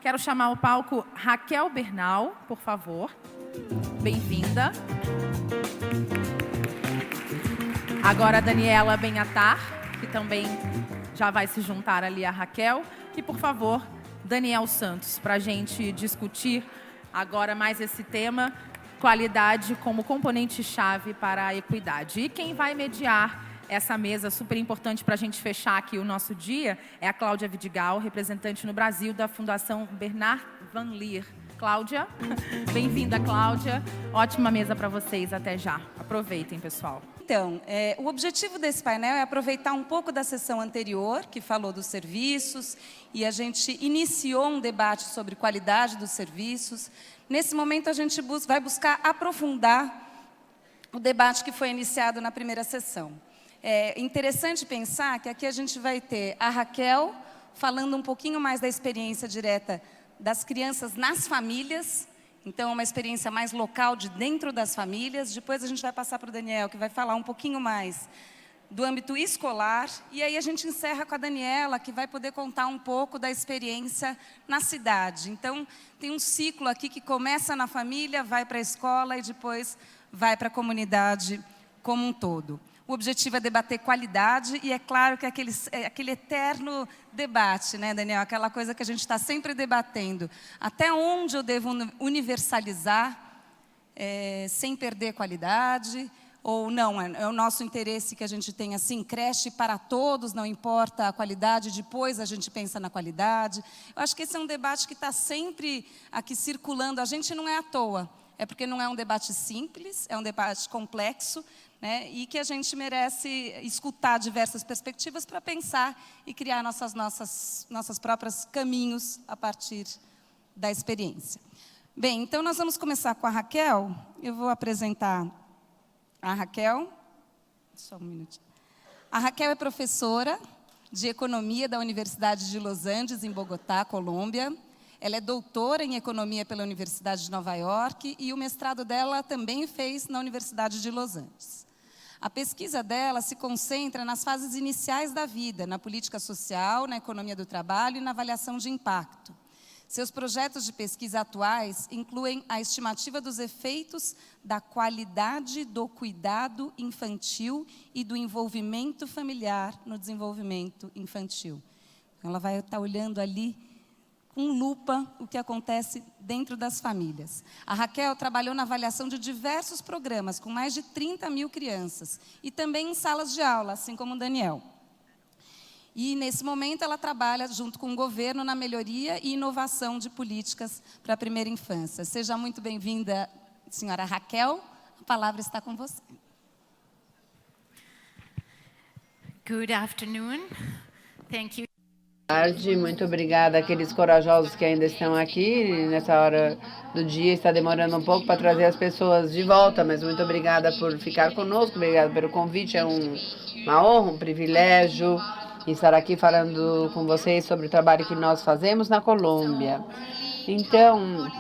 Quero chamar ao palco Raquel Bernal, por favor. Bem-vinda. Agora a Daniela Benhatar, que também já vai se juntar ali a Raquel. E, por favor, Daniel Santos, para a gente discutir agora mais esse tema, qualidade como componente-chave para a equidade. E quem vai mediar essa mesa super importante para a gente fechar aqui o nosso dia é a Cláudia Vidigal, representante no Brasil da Fundação Bernard Van Leer. Cláudia, bem-vinda, Cláudia. Ótima mesa para vocês, até já. Aproveitem, pessoal. Então, o objetivo desse painel é aproveitar um pouco da sessão anterior, que falou dos serviços, e a gente iniciou um debate sobre qualidade dos serviços. Nesse momento, a gente vai buscar aprofundar o debate que foi iniciado na primeira sessão. É interessante pensar que aqui a gente vai ter a Raquel falando um pouquinho mais da experiência direta das crianças nas famílias. Então, uma experiência mais local de dentro das famílias. Depois a gente vai passar para o Daniel, que vai falar um pouquinho mais do âmbito escolar. E aí a gente encerra com a Daniela, que vai poder contar um pouco da experiência na cidade. Então, tem um ciclo aqui que começa na família, vai para a escola e depois vai para a comunidade como um todo. O objetivo é debater qualidade e é claro que é aquele eterno debate, né, Daniel? Aquela coisa que a gente está sempre debatendo. Até onde eu devo universalizar sem perder qualidade? Ou não, é o nosso interesse que a gente tenha, assim, creche para todos, não importa a qualidade, depois a gente pensa na qualidade. Eu acho que esse é um debate que está sempre aqui circulando. A gente não é à toa, é porque não é um debate simples, é um debate complexo, né, e que a gente merece escutar diversas perspectivas para pensar e criar nossas próprios caminhos a partir da experiência. Bem, então nós vamos começar com a Raquel. Eu vou apresentar a Raquel. Só um minutinho. A Raquel é professora de Economia da Universidade de Los Angeles, em Bogotá, Colômbia. Ela é doutora em Economia pela Universidade de Nova York e o mestrado dela também fez na Universidade de Los Angeles. A pesquisa dela se concentra nas fases iniciais da vida, na política social, na economia do trabalho e na avaliação de impacto. Seus projetos de pesquisa atuais incluem a estimativa dos efeitos da qualidade do cuidado infantil e do envolvimento familiar no desenvolvimento infantil. Ela vai estar olhando ali com lupa o que acontece dentro das famílias. A Raquel trabalhou na avaliação de diversos programas, com mais de 30 mil crianças, e também em salas de aula, assim como o Daniel. E, nesse momento, ela trabalha junto com o governo na melhoria e inovação de políticas para a primeira infância. Seja muito bem-vinda, senhora Raquel. A palavra está com você. Good afternoon. Thank you. Tarde, muito obrigada àqueles corajosos que ainda estão aqui. Nessa hora do dia está demorando um pouco para trazer as pessoas de volta, mas muito obrigada por ficar conosco, obrigada pelo convite. É uma honra, um privilégio estar aqui falando com vocês sobre o trabalho que nós fazemos na Colômbia. Então,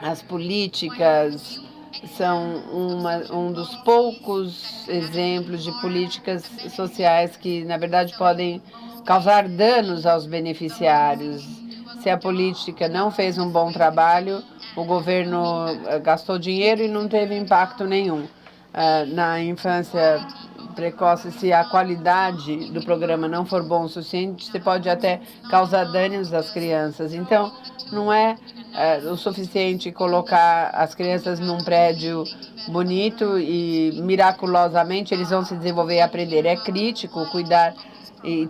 as políticas são um dos poucos exemplos de políticas sociais que, na verdade, podem causar danos aos beneficiários. Se a política não fez um bom trabalho, o governo gastou dinheiro e não teve impacto nenhum. Na infância precoce, se a qualidade do programa não for bom o suficiente, você pode até causar danos às crianças. Então, não é o suficiente colocar as crianças num prédio bonito e miraculosamente eles vão se desenvolver e aprender. É crítico cuidar e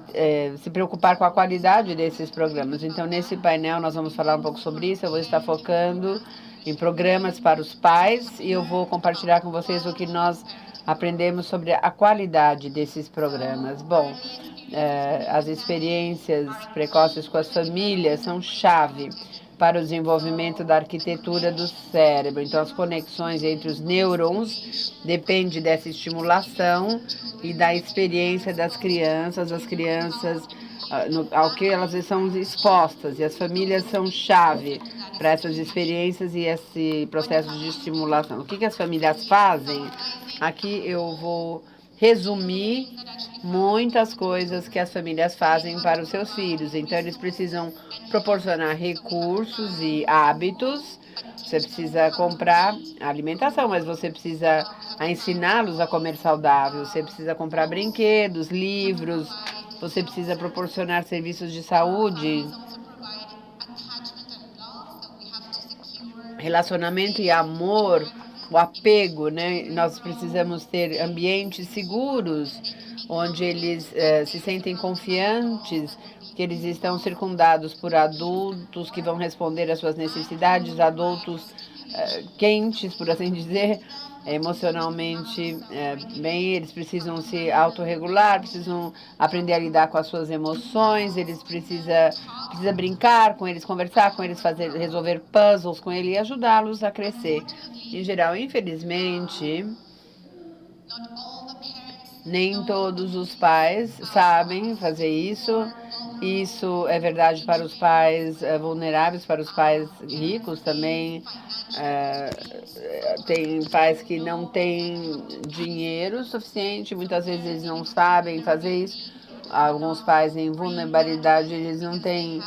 se preocupar com a qualidade desses programas. Então, nesse painel, nós vamos falar um pouco sobre isso. Eu vou estar focando em programas para os pais e eu vou compartilhar com vocês o que nós aprendemos sobre a qualidade desses programas. Bom, as experiências precoces com as famílias são chave para o desenvolvimento da arquitetura do cérebro. Então, as conexões entre os nêurons dependem dessa estimulação e da experiência das crianças, ao que elas são expostas. E as famílias são chave para essas experiências e esse processo de estimulação. O que as famílias fazem? Aqui eu vou resumir muitas coisas que as famílias fazem para os seus filhos. Então, eles precisam proporcionar recursos e hábitos. Você precisa comprar alimentação, mas você precisa ensiná-los a comer saudável. Você precisa comprar brinquedos, livros. Você precisa proporcionar serviços de saúde, relacionamento e amor, o apego, né? Nós precisamos ter ambientes seguros, onde eles se sentem confiantes, que eles estão circundados por adultos que vão responder às suas necessidades, adultos quentes, por assim dizer, emocionalmente bem. Eles precisam se autorregular, precisam aprender a lidar com as suas emoções, eles precisa brincar com eles, conversar com eles, resolver puzzles com eles e ajudá-los a crescer. Em geral, infelizmente, nem todos os pais sabem fazer isso. Isso é verdade para os pais vulneráveis, para os pais ricos também. Tem pais que não têm dinheiro suficiente, muitas vezes eles não sabem fazer isso. Alguns pais em vulnerabilidade, eles não têm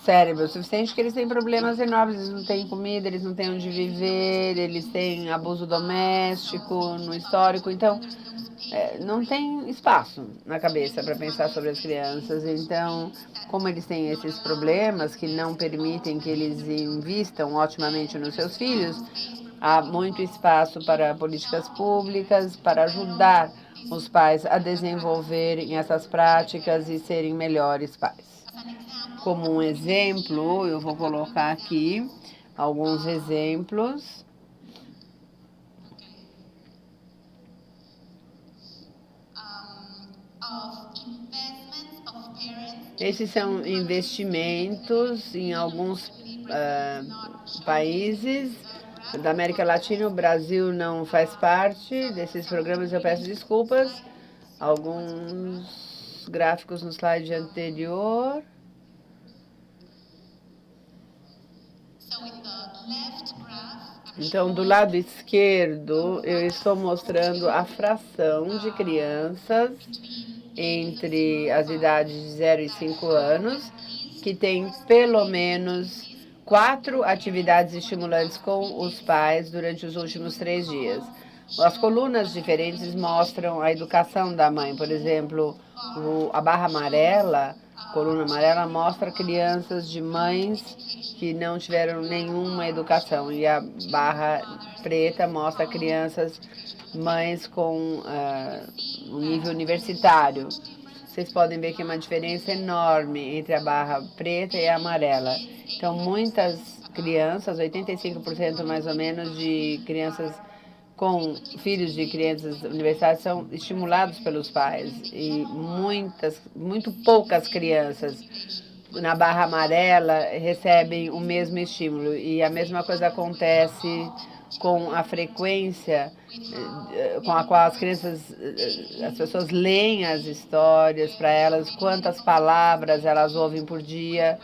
cérebro suficiente, que eles têm problemas enormes, eles não têm comida, eles não têm onde viver, eles têm abuso doméstico no histórico, então não tem espaço na cabeça para pensar sobre as crianças. Então, como eles têm esses problemas que não permitem que eles invistam otimamente nos seus filhos, há muito espaço para políticas públicas, para ajudar os pais a desenvolverem essas práticas e serem melhores pais. Como um exemplo, eu vou colocar aqui alguns exemplos. Esses são investimentos em alguns países da América Latina. O Brasil não faz parte desses programas, eu peço desculpas. Alguns gráficos no slide anterior. Então, do lado esquerdo, eu estou mostrando a fração de crianças entre as idades de 0 e 5 anos que tem pelo menos 4 atividades estimulantes com os pais durante os últimos 3 dias. As colunas diferentes mostram a educação da mãe. Por exemplo, a barra amarela, coluna amarela, mostra crianças de mães que não tiveram nenhuma educação. E a barra preta mostra crianças, mães com um nível universitário. Vocês podem ver que é uma diferença enorme entre a barra preta e a amarela. Então, muitas crianças, 85% mais ou menos de crianças com filhos de crianças universitárias são estimulados pelos pais. E muito poucas crianças na barra amarela recebem o mesmo estímulo. E a mesma coisa acontece com a frequência com a qual as pessoas leem as histórias para elas, quantas palavras elas ouvem por dia,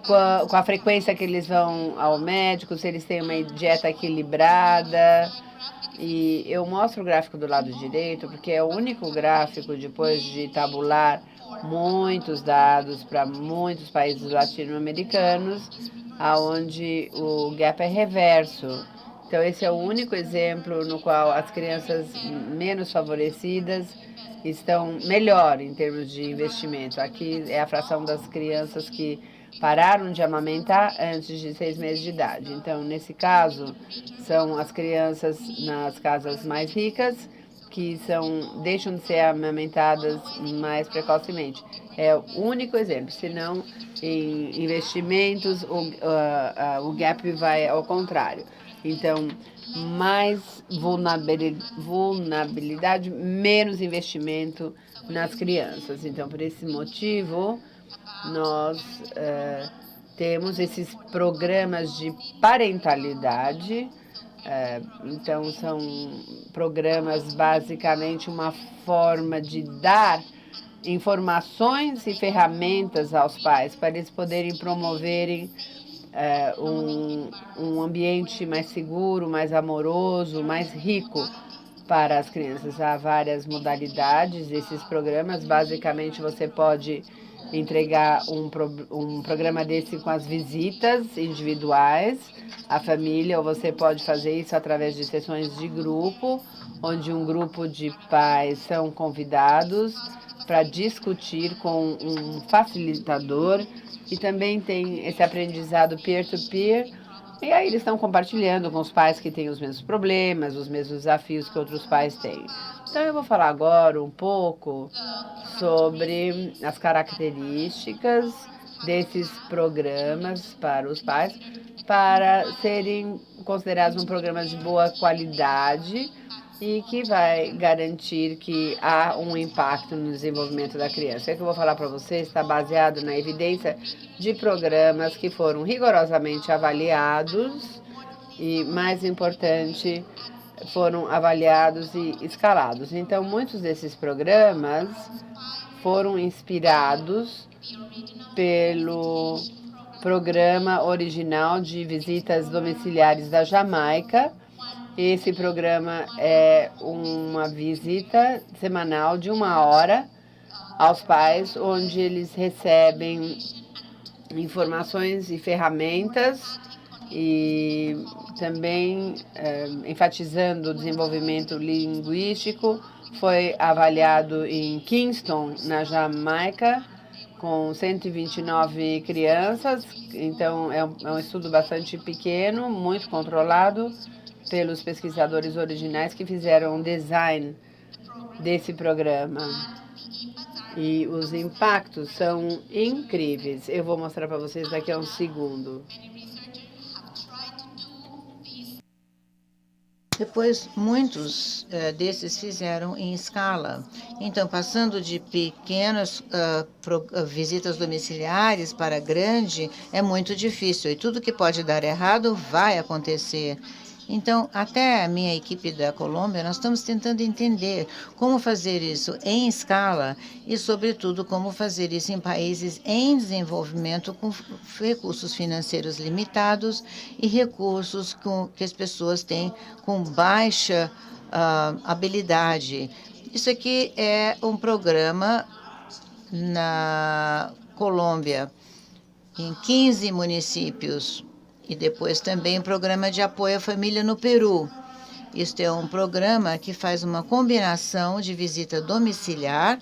com a frequência que eles vão ao médico, se eles têm uma dieta equilibrada. E eu mostro o gráfico do lado direito, porque é o único gráfico, depois de tabular muitos dados para muitos países latino-americanos, onde o gap é reverso. Então, esse é o único exemplo no qual as crianças menos favorecidas estão melhor em termos de investimento. Aqui é a fração das crianças que pararam de amamentar antes de 6 meses de idade. Então, nesse caso, são as crianças nas casas mais ricas que deixam de ser amamentadas mais precocemente. É o único exemplo, senão em investimentos o gap vai ao contrário. Então, mais vulnerabilidade, menos investimento nas crianças. Então, por esse motivo, nós temos esses programas de parentalidade. Então, são programas basicamente uma forma de dar informações e ferramentas aos pais para eles poderem promoverem um ambiente mais seguro, mais amoroso, mais rico para as crianças. Há várias modalidades desses programas. Basicamente, você pode entregar um programa desse com as visitas individuais à família, ou você pode fazer isso através de sessões de grupo, onde um grupo de pais são convidados para discutir com um facilitador, e também tem esse aprendizado peer-to-peer, e aí eles estão compartilhando com os pais que têm os mesmos problemas, os mesmos desafios que outros pais têm. Então eu vou falar agora um pouco sobre as características desses programas para os pais, para serem considerados um programa de boa qualidade e que vai garantir que há um impacto no desenvolvimento da criança. O que eu vou falar para vocês está baseado na evidência de programas que foram rigorosamente avaliados e, mais importante, foram avaliados e escalados. Então, muitos desses programas foram inspirados pelo programa original de visitas domiciliares da Jamaica. Esse programa é uma visita semanal de 1 hora aos pais, onde eles recebem informações e ferramentas e também enfatizando o desenvolvimento linguístico. Foi avaliado em Kingston, na Jamaica, com 129 crianças. Então, é um estudo bastante pequeno, muito controlado pelos pesquisadores originais que fizeram o design desse programa. E os impactos são incríveis. Eu vou mostrar para vocês daqui a um segundo. Depois, muitos desses fizeram em escala. Então, passando de pequenas visitas domiciliares para grande, é muito difícil. E tudo que pode dar errado vai acontecer. Então, até a minha equipe da Colômbia, nós estamos tentando entender como fazer isso em escala e, sobretudo, como fazer isso em países em desenvolvimento com recursos financeiros limitados e recursos que as pessoas têm com baixa habilidade. Isso aqui é um programa na Colômbia, em 15 municípios. E depois também o programa de apoio à família no Peru. Este é um programa que faz uma combinação de visita domiciliar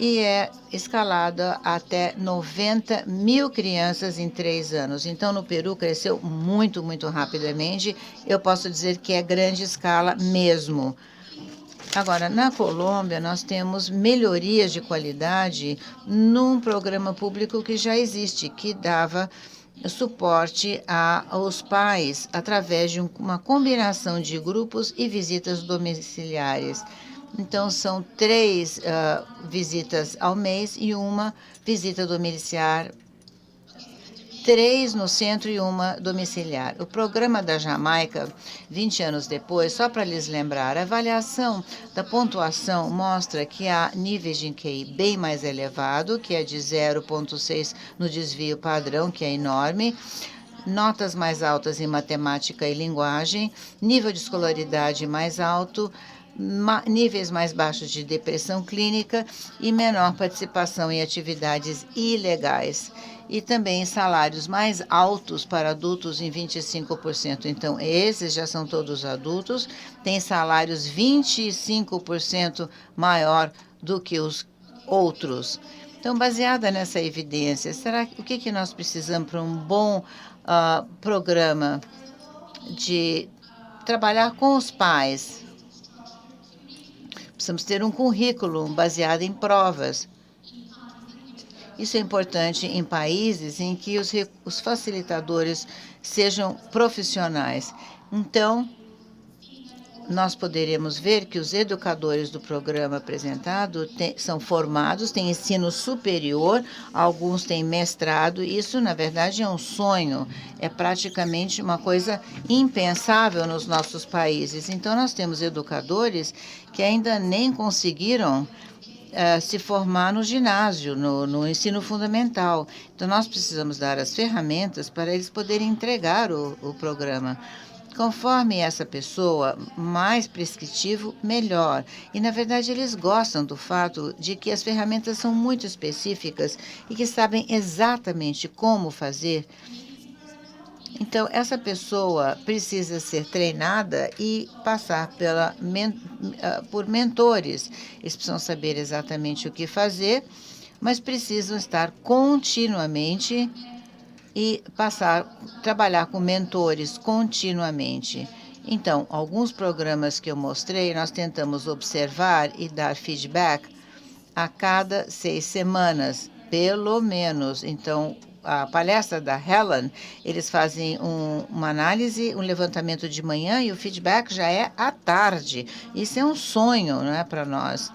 e é escalada até 90 mil crianças em 3 anos. Então, no Peru cresceu muito, muito rapidamente. Eu posso dizer que é grande escala mesmo. Agora, na Colômbia, nós temos melhorias de qualidade num programa público que já existe, que dava suporte aos pais através de uma combinação de grupos e visitas domiciliares. Então, são 3 visitas ao mês e 1 visita domiciliar, 3 no centro e 1 domiciliar. O programa da Jamaica, 20 anos depois, só para lhes lembrar, a avaliação da pontuação mostra que há níveis de QI bem mais elevado, que é de 0,6 no desvio padrão, que é enorme, notas mais altas em matemática e linguagem, nível de escolaridade mais alto, níveis mais baixos de depressão clínica e menor participação em atividades ilegais. E também salários mais altos para adultos em 25%. Então, esses já são todos adultos, têm salários 25% maior do que os outros. Então, baseada nessa evidência, o que nós precisamos para um bom programa de trabalhar com os pais? Precisamos ter um currículo baseado em provas. Isso é importante em países em que os facilitadores sejam profissionais. Então, nós poderemos ver que os educadores do programa apresentado são formados, têm ensino superior, alguns têm mestrado. Isso, na verdade, é um sonho, é praticamente uma coisa impensável nos nossos países. Então, nós temos educadores que ainda nem conseguiram se formar no ginásio, no ensino fundamental. Então, nós precisamos dar as ferramentas para eles poderem entregar o programa. Conforme essa pessoa, mais prescritivo, melhor. E, na verdade, eles gostam do fato de que as ferramentas são muito específicas e que sabem exatamente como fazer. Então, essa pessoa precisa ser treinada e passar por mentores. Eles precisam saber exatamente o que fazer, mas precisam estar continuamente e trabalhar com mentores continuamente. Então, alguns programas que eu mostrei, nós tentamos observar e dar feedback a cada 6 semanas, pelo menos. Então, a palestra da Helen, eles fazem uma análise, um levantamento de manhã e o feedback já é à tarde. Isso é um sonho, não é, para nós.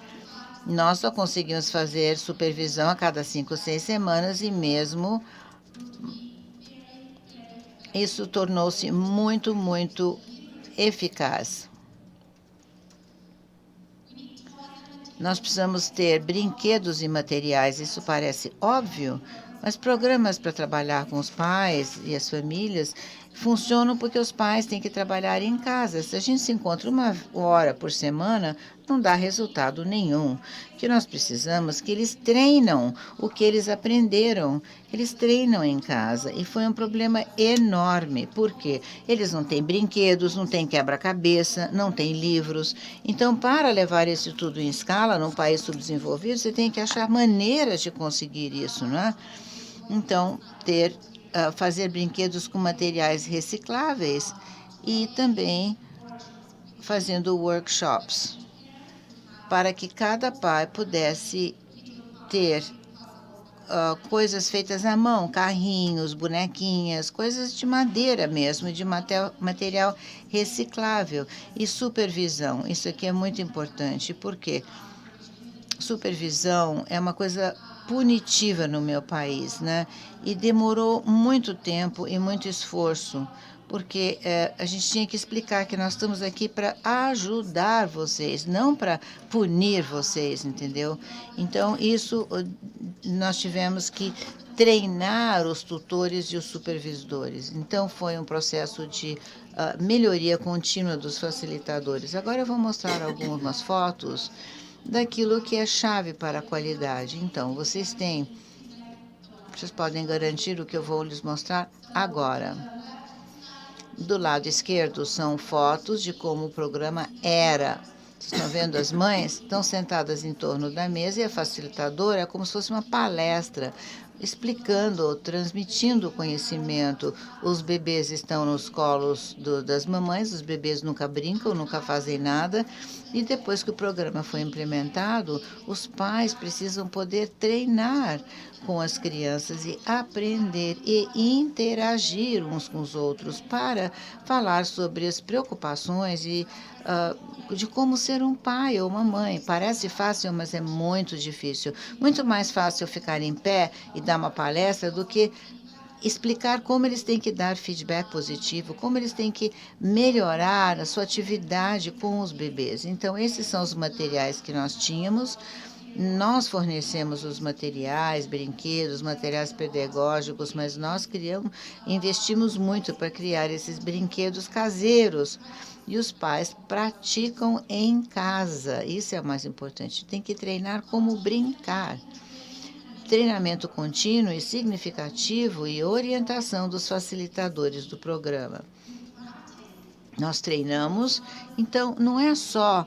Nós só conseguimos fazer supervisão a cada 5 ou 6 semanas e mesmo isso tornou-se muito, muito eficaz. Nós precisamos ter brinquedos e materiais, isso parece óbvio, mas programas para trabalhar com os pais e as famílias funcionam porque os pais têm que trabalhar em casa. Se a gente se encontra 1 hora por semana, não dá resultado nenhum. O que nós precisamos é que eles treinam o que eles aprenderam. Eles treinam em casa e foi um problema enorme, porque eles não têm brinquedos, não têm quebra-cabeça, não têm livros. Então, para levar isso tudo em escala, num país subdesenvolvido, você tem que achar maneiras de conseguir isso, não é? Então, fazer brinquedos com materiais recicláveis e também fazendo workshops para que cada pai pudesse ter coisas feitas à mão, carrinhos, bonequinhas, coisas de madeira mesmo, de material reciclável e supervisão. Isso aqui é muito importante, porque supervisão é uma coisa punitiva no meu país, né? E demorou muito tempo e muito esforço, porque a gente tinha que explicar que nós estamos aqui para ajudar vocês, não para punir vocês, entendeu? Então, isso nós tivemos que treinar os tutores e os supervisores. Então, foi um processo de melhoria contínua dos facilitadores. Agora eu vou mostrar algumas fotos daquilo que é chave para a qualidade. Então, vocês podem garantir o que eu vou lhes mostrar agora. Do lado esquerdo são fotos de como o programa era. Vocês estão vendo as mães? Estão sentadas em torno da mesa e a facilitadora é como se fosse uma palestra, explicando, transmitindo o conhecimento. Os bebês estão nos colos das mamães, os bebês nunca brincam, nunca fazem nada. E depois que o programa foi implementado, os pais precisam poder treinar com as crianças e aprender e interagir uns com os outros para falar sobre as preocupações e de como ser um pai ou uma mãe. Parece fácil, mas é muito difícil. Muito mais fácil ficar em pé e dar uma palestra do que explicar como eles têm que dar feedback positivo, como eles têm que melhorar a sua atividade com os bebês. Então, esses são os materiais que nós tínhamos. Nós fornecemos os materiais, brinquedos, materiais pedagógicos, mas nós investimos muito para criar esses brinquedos caseiros. E os pais praticam em casa. Isso é o mais importante. Tem que treinar como brincar. Treinamento contínuo e significativo e orientação dos facilitadores do programa. Nós treinamos, então não é só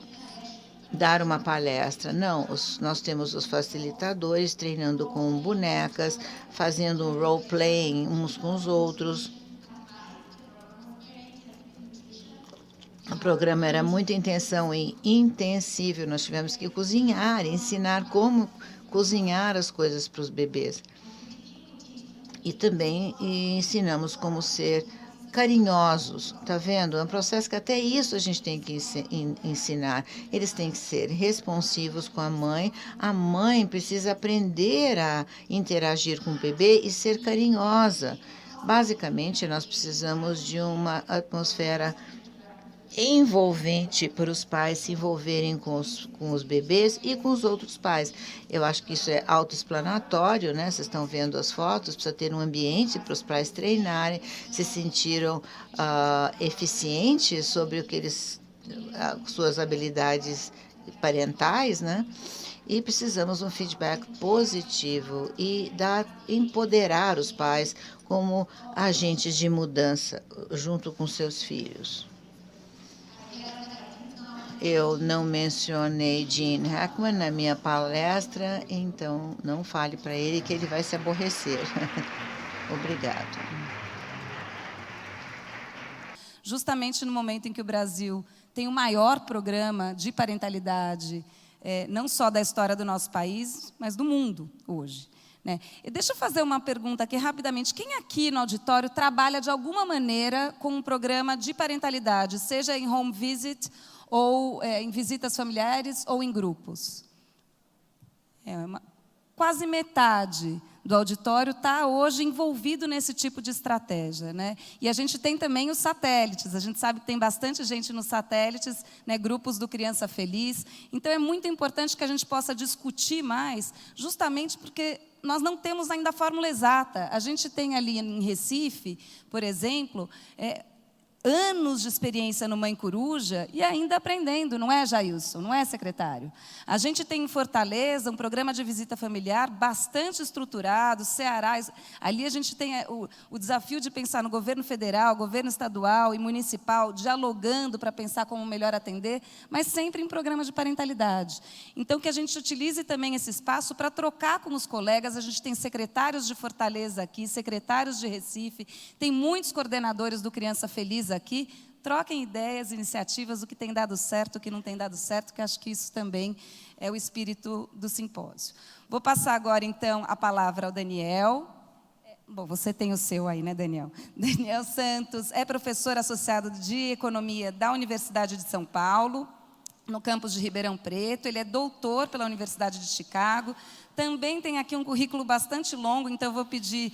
dar uma palestra, não. Nós temos os facilitadores treinando com bonecas, fazendo um role-playing uns com os outros. O programa era muita intenção e intensível. Nós tivemos que cozinhar, ensinar como cozinhar as coisas para os bebês. E também ensinamos como ser carinhosos, tá vendo? É um processo que até isso a gente tem que ensinar. Eles têm que ser responsivos com a mãe precisa aprender a interagir com o bebê e ser carinhosa. Basicamente, nós precisamos de uma atmosfera envolvente para os pais se envolverem com os bebês e com os outros pais. Eu acho que isso é autoexplanatório, né? Vocês estão vendo as fotos, precisa ter um ambiente para os pais treinarem, se sentiram eficientes sobre o que eles, suas habilidades parentais, né? E precisamos um feedback positivo e empoderar os pais como agentes de mudança junto com seus filhos. Eu não mencionei Gene Hackman na minha palestra, então não fale para ele que ele vai se aborrecer. Obrigado. Justamente no momento em que o Brasil tem o maior programa de parentalidade, não só da história do nosso país, mas do mundo hoje. Né? E deixa eu fazer uma pergunta aqui rapidamente. Quem aqui no auditório trabalha de alguma maneira com um programa de parentalidade, seja em home visit, ou em visitas familiares, ou em grupos? Quase metade do auditório está hoje envolvido nesse tipo de estratégia. Né? E a gente tem também os satélites. A gente sabe que tem bastante gente nos satélites, né, grupos do Criança Feliz. Então, é muito importante que a gente possa discutir mais, justamente porque nós não temos ainda a fórmula exata. A gente tem ali em Recife, por exemplo, anos de experiência no Mãe Coruja e ainda aprendendo, não é, Jailson? Não é, secretário? A gente tem em Fortaleza um programa de visita familiar bastante estruturado, Ceará. Ali a gente tem o desafio de pensar no governo federal, governo estadual e municipal, dialogando para pensar como melhor atender, mas sempre em programa de parentalidade. Então, que a gente utilize também esse espaço para trocar com os colegas. A gente tem secretários de Fortaleza aqui, secretários de Recife, tem muitos coordenadores do Criança Feliz aqui, troquem ideias, iniciativas, o que tem dado certo, o que não tem dado certo, que acho que isso também é o espírito do simpósio. Vou passar agora, então, a palavra ao Daniel. Bom, você tem o seu aí, né, Daniel? Daniel Santos é professor associado de Economia da Universidade de São Paulo, no campus de Ribeirão Preto. Ele é doutor pela Universidade de Chicago. Também tem aqui um currículo bastante longo, então eu vou pedir...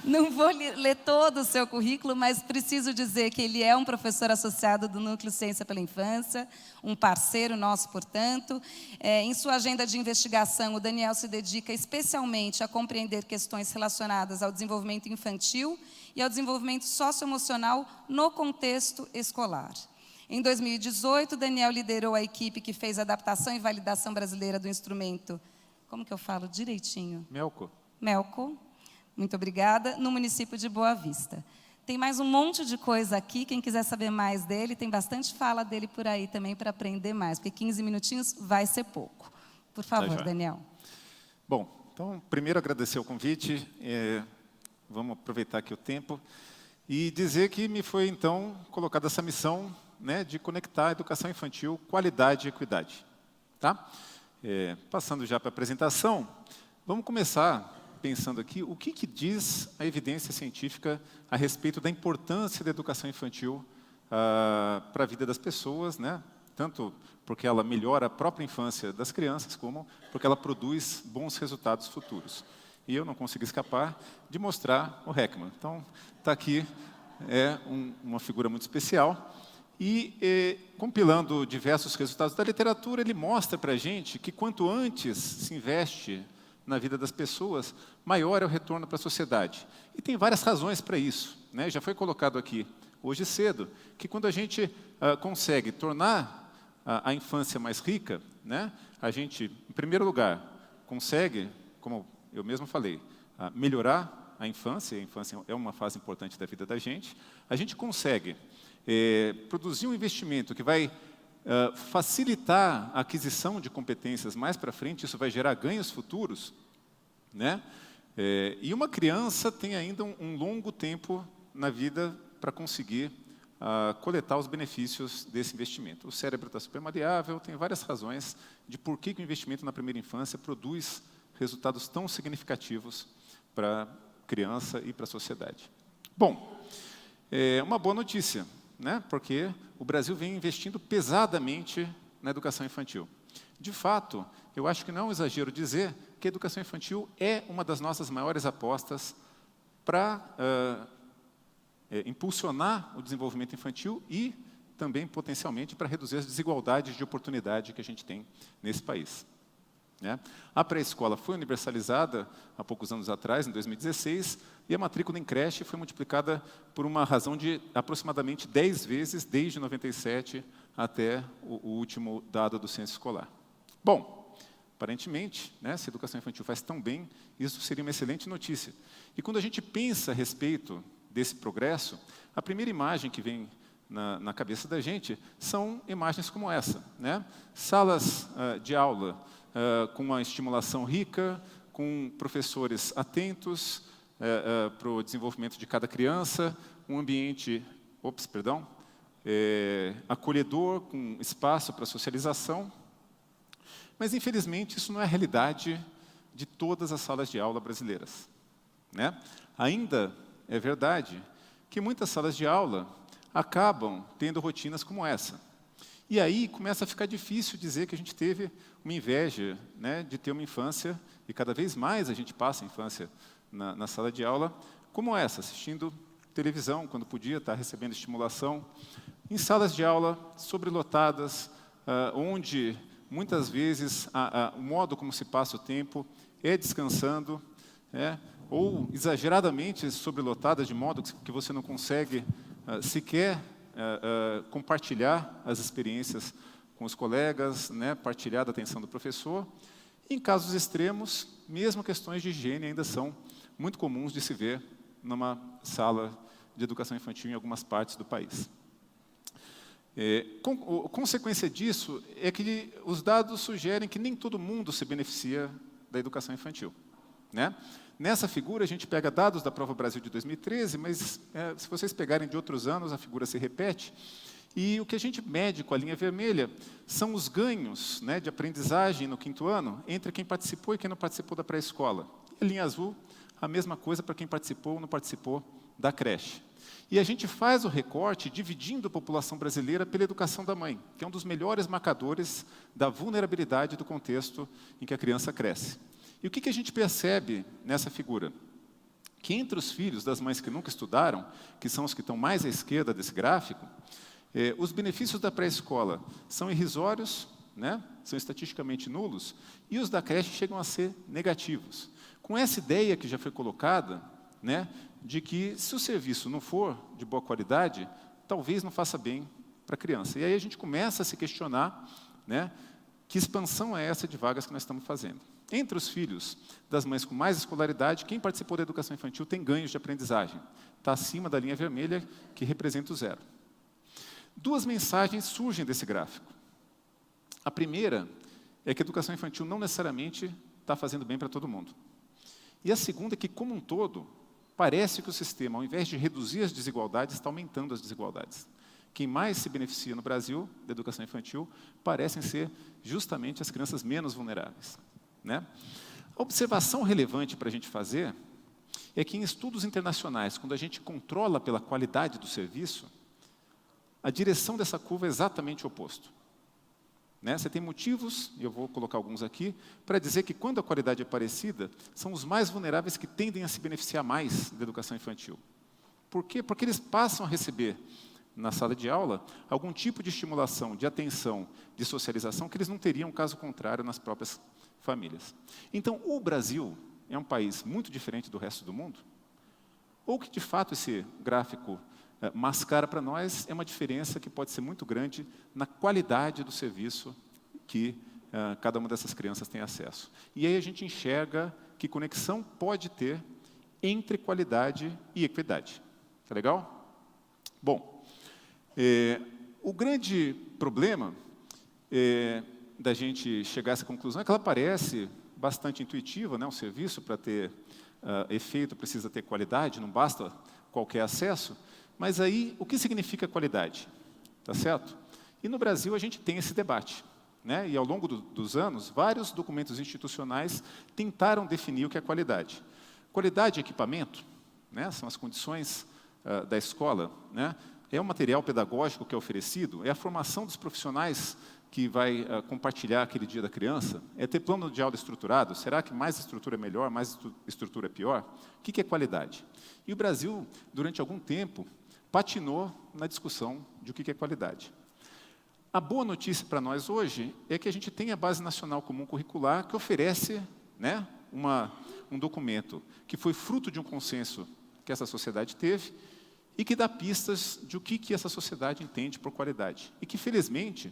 Não vou ler todo o seu currículo, mas preciso dizer que ele é um professor associado do Núcleo Ciência pela Infância, um parceiro nosso, portanto. Em sua agenda de investigação, o Daniel se dedica especialmente a compreender questões relacionadas ao desenvolvimento infantil e ao desenvolvimento socioemocional no contexto escolar. Em 2018, Daniel liderou a equipe que fez a adaptação e validação brasileira do instrumento, como que eu falo direitinho? Melco. Melco, muito obrigada, no município de Boa Vista. Tem mais um monte de coisa aqui, quem quiser saber mais dele, tem bastante fala dele por aí também para aprender mais, porque 15 minutinhos vai ser pouco. Por favor, Daniel. Bom, então, primeiro agradecer o convite, vamos aproveitar aqui o tempo, e dizer que me foi, então, colocada essa missão, né, de conectar a educação infantil, qualidade e equidade. Tá? Passando já para a apresentação, vamos começar pensando aqui o que diz a evidência científica a respeito da importância da educação infantil para a vida das pessoas, né? Tanto porque ela melhora a própria infância das crianças, como porque ela produz bons resultados futuros. E eu não consigo escapar de mostrar o Heckman. Então, está aqui, uma figura muito especial. E, compilando diversos resultados da literatura, ele mostra para a gente que quanto antes se investe na vida das pessoas, maior é o retorno para a sociedade. E tem várias razões para isso. Né? Já foi colocado aqui, hoje cedo, que quando a gente consegue tornar a infância mais rica, né? A gente, em primeiro lugar, consegue, como eu mesmo falei, melhorar a infância é uma fase importante da vida da gente, a gente consegue produzir um investimento que vai facilitar a aquisição de competências mais para frente, isso vai gerar ganhos futuros, né? E uma criança tem ainda um longo tempo na vida para conseguir coletar os benefícios desse investimento. O cérebro está super maleável, tem várias razões de por que o investimento na primeira infância produz resultados tão significativos para a criança e para a sociedade. Bom, uma boa notícia, né? Porque o Brasil vem investindo pesadamente na educação infantil. De fato, eu acho que não é um exagero dizer que a educação infantil é uma das nossas maiores apostas para impulsionar o desenvolvimento infantil e também, potencialmente, para reduzir as desigualdades de oportunidade que a gente tem nesse país. Né? A pré-escola foi universalizada há poucos anos atrás, em 2016, e a matrícula em creche foi multiplicada por uma razão de aproximadamente 10 vezes, desde 97 até o último dado do censo escolar. Bom, aparentemente, né, se a educação infantil faz tão bem, isso seria uma excelente notícia. E quando a gente pensa a respeito desse progresso, a primeira imagem que vem na cabeça da gente são imagens como essa, né? Salas de aula com uma estimulação rica, com professores atentos para o desenvolvimento de cada criança, um ambiente, acolhedor, com espaço para socialização. Mas, infelizmente, isso não é a realidade de todas as salas de aula brasileiras, né? Ainda é verdade que muitas salas de aula acabam tendo rotinas como essa. E aí começa a ficar difícil dizer que a gente teve uma inveja, né, de ter uma infância, e cada vez mais a gente passa a infância na sala de aula, como essa, assistindo televisão, quando podia estar recebendo estimulação, em salas de aula sobrelotadas, onde muitas vezes o modo como se passa o tempo é descansando, ou exageradamente sobrelotadas, de modo que você não consegue sequer compartilhar as experiências com os colegas, né, partilhar da atenção do professor. Em casos extremos, mesmo questões de higiene ainda são muito comuns de se ver numa sala de educação infantil em algumas partes do país. Consequência disso é que os dados sugerem que nem todo mundo se beneficia da educação infantil, né? Nessa figura, a gente pega dados da Prova Brasil de 2013, mas se vocês pegarem de outros anos, a figura se repete. E o que a gente mede com a linha vermelha são os ganhos, né, de aprendizagem no 5º ano entre quem participou e quem não participou da pré-escola. E a linha azul, a mesma coisa para quem participou ou não participou da creche. E a gente faz o recorte dividindo a população brasileira pela educação da mãe, que é um dos melhores marcadores da vulnerabilidade do contexto em que a criança cresce. E o que a gente percebe nessa figura? Que entre os filhos das mães que nunca estudaram, que são os que estão mais à esquerda desse gráfico, os benefícios da pré-escola são irrisórios, né? São estatisticamente nulos, e os da creche chegam a ser negativos. Com essa ideia que já foi colocada, né, de que se o serviço não for de boa qualidade, talvez não faça bem para a criança. E aí a gente começa a se questionar, né, que expansão é essa de vagas que nós estamos fazendo. Entre os filhos das mães com mais escolaridade, quem participou da educação infantil tem ganhos de aprendizagem. Está acima da linha vermelha, que representa o 0. Duas mensagens surgem desse gráfico. A primeira é que a educação infantil não necessariamente está fazendo bem para todo mundo. E a segunda é que, como um todo, parece que o sistema, ao invés de reduzir as desigualdades, está aumentando as desigualdades. Quem mais se beneficia no Brasil da educação infantil parecem ser justamente as crianças menos vulneráveis, né? A observação relevante para a gente fazer é que em estudos internacionais, quando a gente controla pela qualidade do serviço, a direção dessa curva é exatamente o oposto, né? Você tem motivos, e eu vou colocar alguns aqui, para dizer que quando a qualidade é parecida, são os mais vulneráveis que tendem a se beneficiar mais da educação infantil. Por quê? Porque eles passam a receber na sala de aula algum tipo de estimulação, de atenção, de socialização que eles não teriam, caso contrário, nas próprias famílias. Então, o Brasil é um país muito diferente do resto do mundo? Ou que, de fato, esse gráfico mascara para nós é uma diferença que pode ser muito grande na qualidade do serviço que cada uma dessas crianças tem acesso. E aí a gente enxerga que conexão pode ter entre qualidade e equidade. Tá legal? Bom, o grande problema da gente chegar a essa conclusão é que ela parece bastante intuitiva, né? Um serviço, para ter efeito, precisa ter qualidade, não basta qualquer acesso. Mas aí, o que significa qualidade? Tá certo? E no Brasil a gente tem esse debate, né? E ao longo dos anos, vários documentos institucionais tentaram definir o que é qualidade. Qualidade de equipamento, né? São as condições da escola, né? É o material pedagógico que é oferecido, é a formação dos profissionais que vai compartilhar aquele dia da criança? É ter plano de aula estruturado? Será que mais estrutura é melhor, mais estrutura é pior? O que é qualidade? E o Brasil, durante algum tempo, patinou na discussão de o que é qualidade. A boa notícia para nós hoje é que a gente tem a Base Nacional Comum Curricular, que oferece, né, um documento que foi fruto de um consenso que essa sociedade teve e que dá pistas de o que essa sociedade entende por qualidade. E que, felizmente,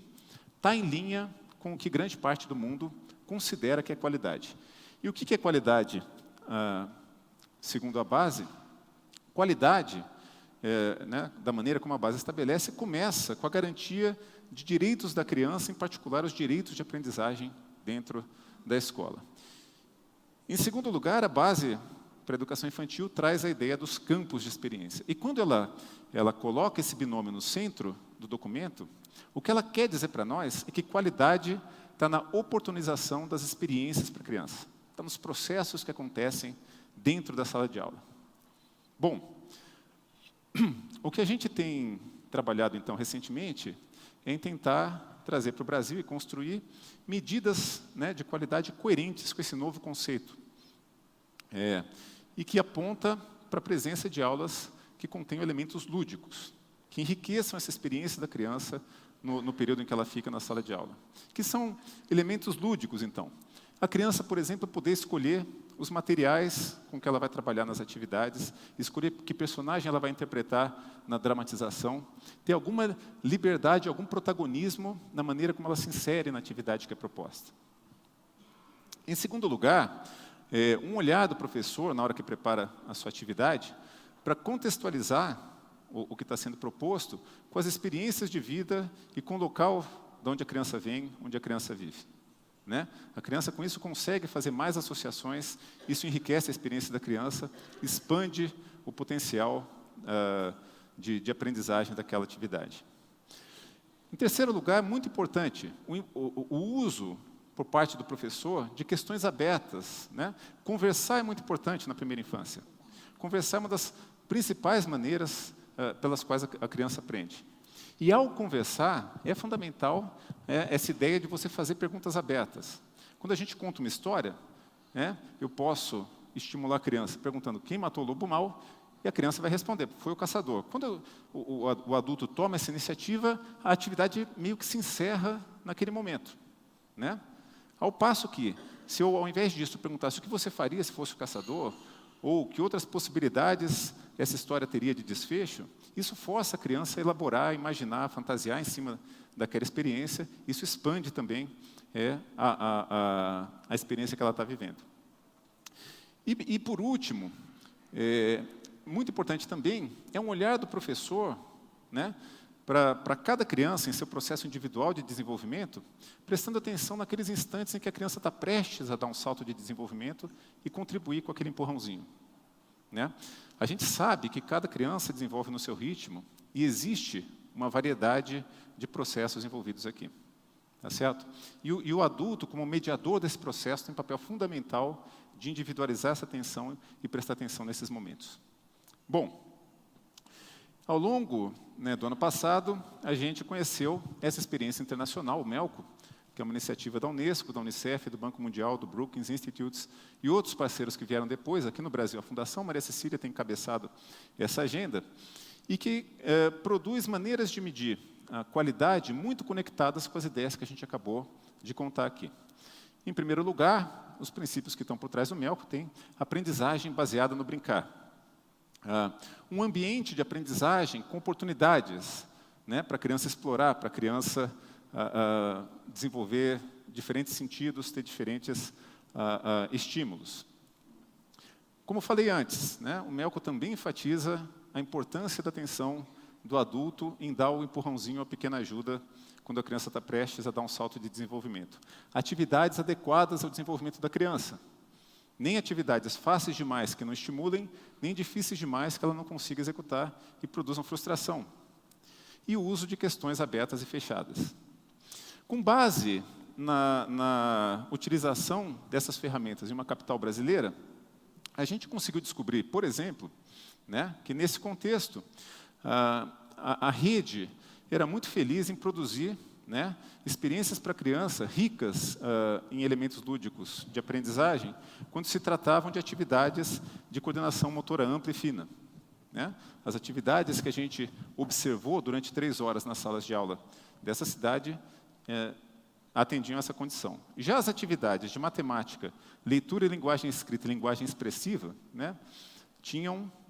está em linha com o que grande parte do mundo considera que é qualidade. E o que é qualidade, segundo a base? Qualidade, né, da maneira como a base estabelece, começa com a garantia de direitos da criança, em particular os direitos de aprendizagem dentro da escola. Em segundo lugar, a base para a educação infantil traz a ideia dos campos de experiência. E quando ela coloca esse binômio no centro do documento, o que ela quer dizer para nós é que qualidade está na oportunização das experiências para a criança. Está nos processos que acontecem dentro da sala de aula. Bom, o que a gente tem trabalhado, então, recentemente, é em tentar trazer para o Brasil e construir medidas, né, de qualidade coerentes com esse novo conceito. E que aponta para a presença de aulas que contenham elementos lúdicos, que enriqueçam essa experiência da criança no período em que ela fica na sala de aula. Que são elementos lúdicos, então. A criança, por exemplo, poder escolher os materiais com que ela vai trabalhar nas atividades, escolher que personagem ela vai interpretar na dramatização, ter alguma liberdade, algum protagonismo na maneira como ela se insere na atividade que é proposta. Em segundo lugar, um olhar do professor, na hora que prepara a sua atividade, para contextualizar o que está sendo proposto com as experiências de vida e com o local de onde a criança vem, onde a criança vive. Né? A criança, com isso, consegue fazer mais associações, isso enriquece a experiência da criança, expande o potencial de aprendizagem daquela atividade. Em terceiro lugar, muito importante, o uso por parte do professor de questões abertas. Né? Conversar é muito importante na primeira infância. Conversar é uma das principais maneiras pelas quais a criança aprende. E, ao conversar, é fundamental essa ideia de você fazer perguntas abertas. Quando a gente conta uma história, eu posso estimular a criança perguntando quem matou o lobo mau, e a criança vai responder, foi o caçador. Quando o adulto toma essa iniciativa, a atividade meio que se encerra naquele momento. Né? Ao passo que, se eu, ao invés disso, perguntasse o que você faria se fosse o caçador, ou que outras possibilidades essa história teria de desfecho, isso força a criança a elaborar, imaginar, fantasiar em cima daquela experiência. Isso expande também a experiência que ela está vivendo. E por último, muito importante também, é um olhar do professor, né, para cada criança em seu processo individual de desenvolvimento, prestando atenção naqueles instantes em que a criança está prestes a dar um salto de desenvolvimento e contribuir com aquele empurrãozinho. Né? A gente sabe que cada criança desenvolve no seu ritmo e existe uma variedade de processos envolvidos aqui. Tá certo? E o adulto, como mediador desse processo, tem um papel fundamental de individualizar essa atenção e prestar atenção nesses momentos. Bom, ao longo, né, do ano passado, a gente conheceu essa experiência internacional, o MELCO, que é uma iniciativa da Unesco, da Unicef, do Banco Mundial, do Brookings Institutes e outros parceiros que vieram depois. Aqui no Brasil, a Fundação Maria Cecília tem encabeçado essa agenda e que produz maneiras de medir a qualidade muito conectadas com as ideias que a gente acabou de contar aqui. Em primeiro lugar, os princípios que estão por trás do MELCO têm aprendizagem baseada no brincar. Um ambiente de aprendizagem com oportunidades, né, para a criança explorar, para a criança desenvolver diferentes sentidos, ter diferentes estímulos. Como falei antes, né, o MELCO também enfatiza a importância da atenção do adulto em dar o empurrãozinho, a pequena ajuda, quando a criança está prestes a dar um salto de desenvolvimento. Atividades adequadas ao desenvolvimento da criança. Nem atividades fáceis demais que não estimulem, nem difíceis demais que ela não consiga executar e produzam frustração. E o uso de questões abertas e fechadas. Com base na utilização dessas ferramentas em uma capital brasileira, a gente conseguiu descobrir, por exemplo, né, que nesse contexto, a rede era muito feliz em produzir né, experiências para a criança ricas em elementos lúdicos de aprendizagem, quando se tratavam de atividades de coordenação motora ampla e fina. Né? As atividades que a gente observou durante 3 horas nas salas de aula dessa cidade atendiam essa condição. Já as atividades de matemática, leitura e linguagem escrita e linguagem expressiva, né,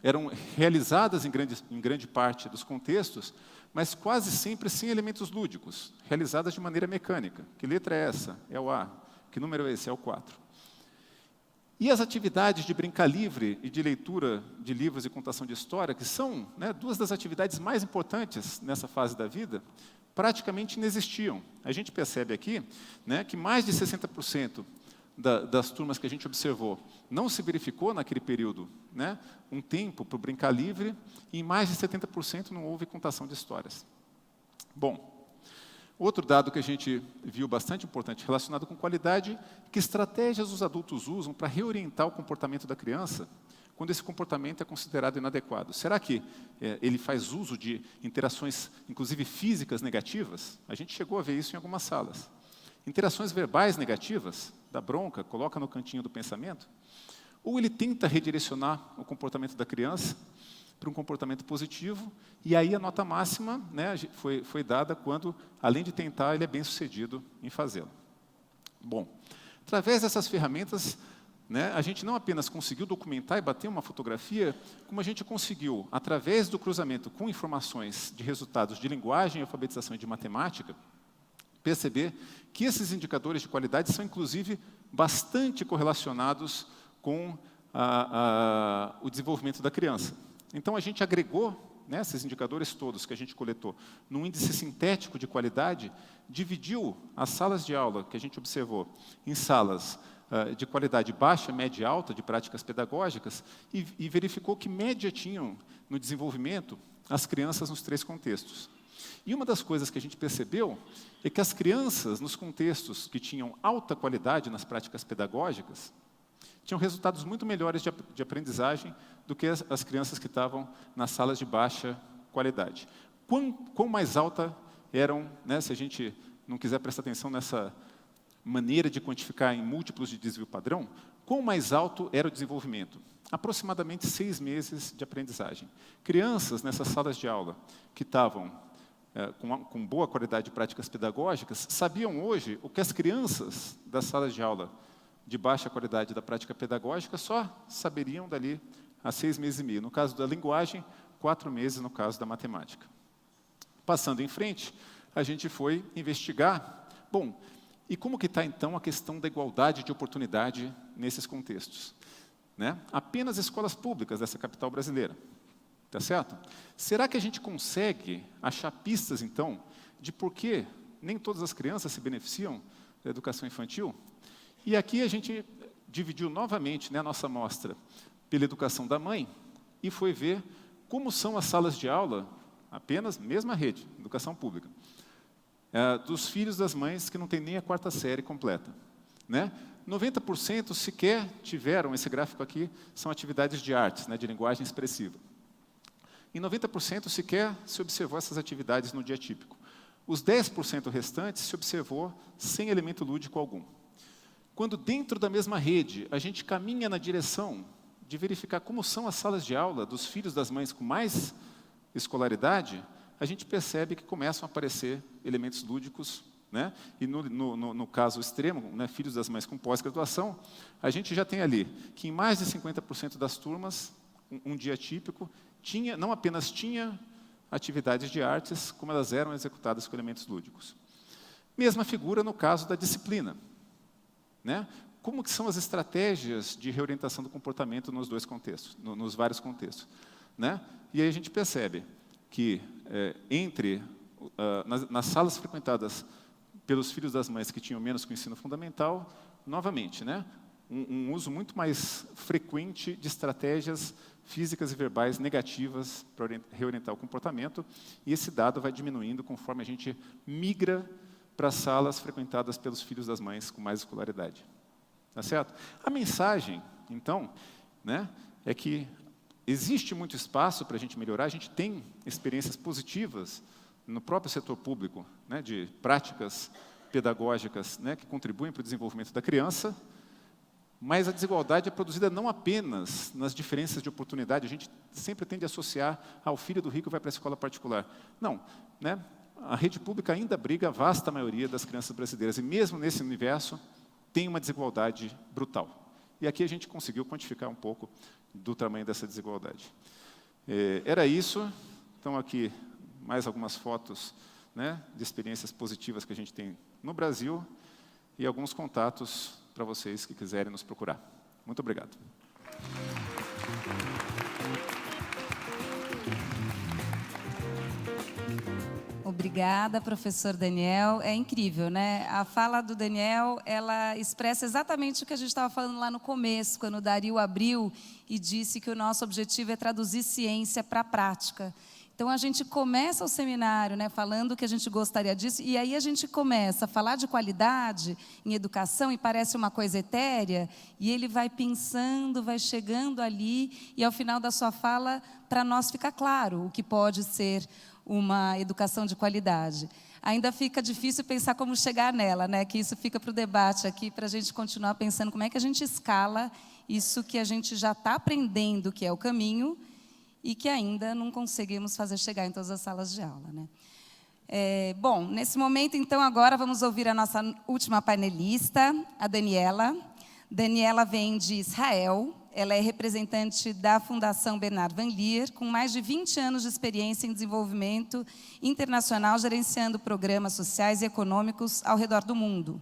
eram realizadas em grande parte dos contextos, mas quase sempre sem elementos lúdicos, realizadas de maneira mecânica. Que letra é essa? É o A. Que número é esse? É o 4. E as atividades de brincar livre e de leitura de livros e contação de história, que são, né, 2 das atividades mais importantes nessa fase da vida, praticamente inexistiam. A gente percebe aqui, né, que mais de 60% das turmas que a gente observou não se verificou naquele período, né, um tempo para o brincar livre, e em mais de 70% não houve contação de histórias. Bom, outro dado que a gente viu bastante importante relacionado com qualidade, que estratégias os adultos usam para reorientar o comportamento da criança quando esse comportamento é considerado inadequado. Será que ele faz uso de interações, inclusive físicas, negativas? A gente chegou a ver isso em algumas salas. Interações verbais negativas, da bronca, coloca no cantinho do pensamento? Ou ele tenta redirecionar o comportamento da criança para um comportamento positivo, e aí a nota máxima, né, foi dada quando, além de tentar, ele é bem-sucedido em fazê-lo. Bom, através dessas ferramentas, né, a gente não apenas conseguiu documentar e bater uma fotografia, como a gente conseguiu, através do cruzamento com informações de resultados de linguagem, alfabetização e de matemática, perceber que esses indicadores de qualidade são, inclusive, bastante correlacionados com o desenvolvimento da criança. Então, a gente agregou, né, esses indicadores todos que a gente coletou num índice sintético de qualidade, dividiu as salas de aula que a gente observou em salas de qualidade baixa, média e alta de práticas pedagógicas e verificou que média tinham no desenvolvimento as crianças nos 3 contextos. E uma das coisas que a gente percebeu é que as crianças, nos contextos que tinham alta qualidade nas práticas pedagógicas, tinham resultados muito melhores de aprendizagem do que as crianças que estavam nas salas de baixa qualidade. Quão mais alta eram, né, se a gente não quiser prestar atenção nessa maneira de quantificar em múltiplos de desvio padrão, quão mais alto era o desenvolvimento? Aproximadamente 6 meses de aprendizagem. Crianças nessas salas de aula que estavam com boa qualidade de práticas pedagógicas, sabiam hoje o que as crianças das salas de aula de baixa qualidade da prática pedagógica só saberiam dali a 6 meses e meio. No caso da linguagem, 4 meses no caso da matemática. Passando em frente, a gente foi investigar, bom, e como que está então a questão da igualdade de oportunidade nesses contextos? Né? Apenas escolas públicas dessa capital brasileira. Tá certo? Será que a gente consegue achar pistas, então, de por que nem todas as crianças se beneficiam da educação infantil? E aqui a gente dividiu novamente, né, a nossa amostra pela educação da mãe e foi ver como são as salas de aula, apenas, mesma rede, educação pública, dos filhos das mães que não têm nem a 4ª série completa. Né? 90% sequer tiveram, esse gráfico aqui, são atividades de artes, né, de linguagem expressiva. Em 90% sequer se observou essas atividades no dia típico. Os 10% restantes se observou sem elemento lúdico algum. Quando dentro da mesma rede a gente caminha na direção de verificar como são as salas de aula dos filhos das mães com mais escolaridade, a gente percebe que começam a aparecer elementos lúdicos, né? E no caso extremo, né, filhos das mães com pós-graduação, a gente já tem ali que em mais de 50% das turmas, um dia típico, não apenas tinha atividades de artes, como elas eram executadas com elementos lúdicos. Mesma figura no caso da disciplina. Né? Como que são as estratégias de reorientação do comportamento nos 2 contextos, nos vários contextos? Né? E aí a gente percebe que nas salas frequentadas pelos filhos das mães que tinham menos que o ensino fundamental, novamente, né? Um uso muito mais frequente de estratégias físicas e verbais negativas para reorientar o comportamento, e esse dado vai diminuindo conforme a gente migra para salas frequentadas pelos filhos das mães com mais escolaridade. Tá certo? A mensagem, então, né, é que existe muito espaço para a gente melhorar, a gente tem experiências positivas no próprio setor público, né, de práticas pedagógicas, né, que contribuem para o desenvolvimento da criança, mas a desigualdade é produzida não apenas nas diferenças de oportunidade. A gente sempre tende a associar ao filho do rico vai para a escola particular. Não, né? A rede pública ainda abriga a vasta maioria das crianças brasileiras, e mesmo nesse universo tem uma desigualdade brutal. E aqui a gente conseguiu quantificar um pouco do tamanho dessa desigualdade. Era isso. Então, aqui, mais algumas fotos, né, de experiências positivas que a gente tem no Brasil e alguns contatos para vocês que quiserem nos procurar. Muito obrigado. Obrigada, professor Daniel. É incrível, né? A fala do Daniel, ela expressa exatamente o que a gente estava falando lá no começo, quando o Dario abriu e disse que o nosso objetivo é traduzir ciência para a prática. Então, a gente começa o seminário, né, falando que a gente gostaria disso, e aí a gente começa a falar de qualidade em educação, e parece uma coisa etérea, e ele vai pensando, vai chegando ali, e ao final da sua fala, para nós fica claro o que pode ser uma educação de qualidade. Ainda fica difícil pensar como chegar nela, né, que isso fica para o debate aqui, para a gente continuar pensando como é que a gente escala isso que a gente já está aprendendo, que é o caminho, e que ainda não conseguimos fazer chegar em todas as salas de aula, né? Bom, nesse momento, então, agora vamos ouvir a nossa última panelista, a Daniela. Daniela vem de Israel. Ela é representante da Fundação Bernard Van Leer, com mais de 20 anos de experiência em desenvolvimento internacional, gerenciando programas sociais e econômicos ao redor do mundo.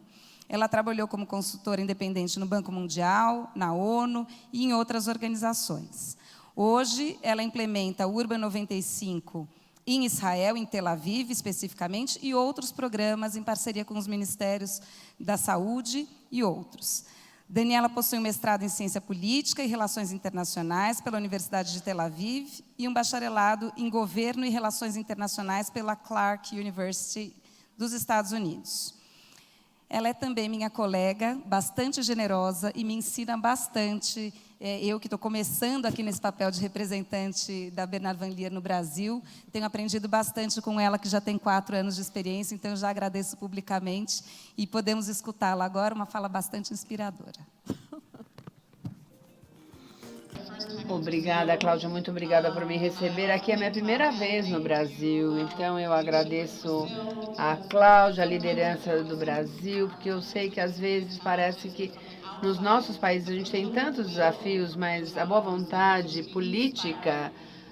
Ela trabalhou como consultora independente no Banco Mundial, na ONU e em outras organizações. Hoje, ela implementa o Urban 95 em Israel, em Tel Aviv, especificamente, e outros programas em parceria com os Ministérios da Saúde e outros. Daniela possui um mestrado em Ciência Política e Relações Internacionais pela Universidade de Tel Aviv e um bacharelado em Governo e Relações Internacionais pela Clark University dos Estados Unidos. Ela é também minha colega, bastante generosa e me ensina bastante. Eu que estou começando aqui nesse papel de representante da Bernard Van Leer no Brasil, tenho aprendido bastante com ela, que já tem 4 anos de experiência, então eu já agradeço publicamente e podemos escutá-la agora, uma fala bastante inspiradora. Obrigada, Cláudia, muito obrigada por me receber. Aqui é a minha primeira vez no Brasil, então eu agradeço a Cláudia, a liderança do Brasil, porque eu sei que às vezes parece que nos nossos países a gente tem tantos desafios, mas a boa vontade política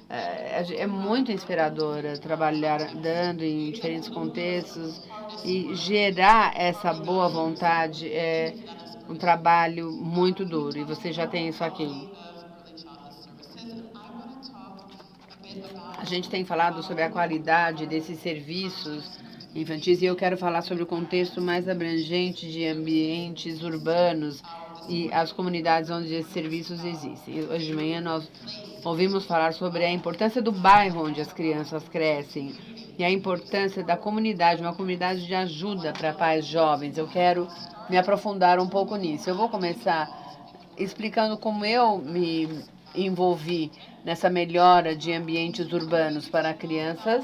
é muito inspiradora, trabalhar dando em diferentes contextos e gerar essa boa vontade é um trabalho muito duro, e você já tem isso aqui. A gente tem falado sobre a qualidade desses serviços infantis e eu quero falar sobre o contexto mais abrangente de ambientes urbanos e as comunidades onde esses serviços existem. Hoje de manhã nós ouvimos falar sobre a importância do bairro onde as crianças crescem e a importância da comunidade, uma comunidade de ajuda para pais jovens. Eu quero me aprofundar um pouco nisso. Eu vou começar explicando como eu me envolvi nessa melhora de ambientes urbanos para crianças,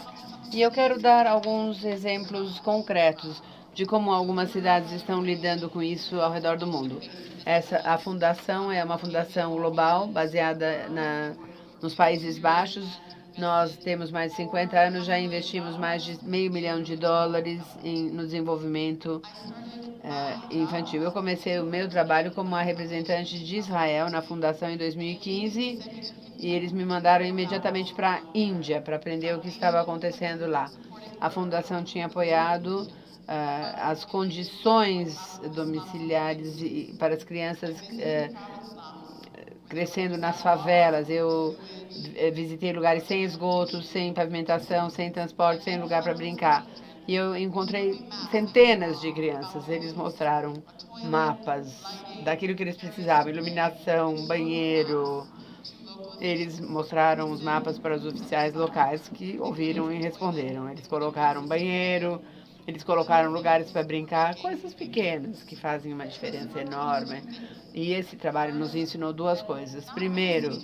e eu quero dar alguns exemplos concretos de como algumas cidades estão lidando com isso ao redor do mundo. A fundação é uma fundação global, baseada nos Países Baixos. Nós temos mais de 50 anos, já investimos mais de $500 milhão no desenvolvimento infantil. Eu comecei o meu trabalho como uma representante de Israel na fundação em 2015 e eles me mandaram imediatamente para a Índia para aprender o que estava acontecendo lá. A fundação tinha apoiado as condições domiciliares para as crianças crescendo nas favelas. Eu visitei lugares sem esgoto, sem pavimentação, sem transporte, sem lugar para brincar. E eu encontrei centenas de crianças. Eles mostraram mapas daquilo que eles precisavam, iluminação, banheiro. Eles mostraram os mapas para os oficiais locais que ouviram e responderam. Eles colocaram banheiro, eles colocaram lugares para brincar, coisas pequenas que fazem uma diferença enorme. E esse trabalho nos ensinou 2 coisas. Primeiro,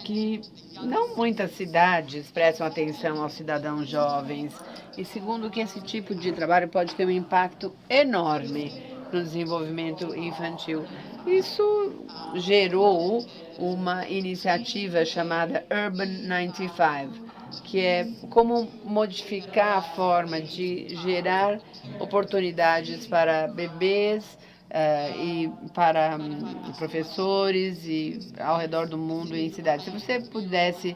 que não muitas cidades prestam atenção aos cidadãos jovens E segundo, que esse tipo de trabalho pode ter um impacto enorme no desenvolvimento infantil. Isso gerou uma iniciativa chamada Urban 95, que é como modificar a forma de gerar oportunidades para bebês e para professores e ao redor do mundo e em cidades. Se você pudesse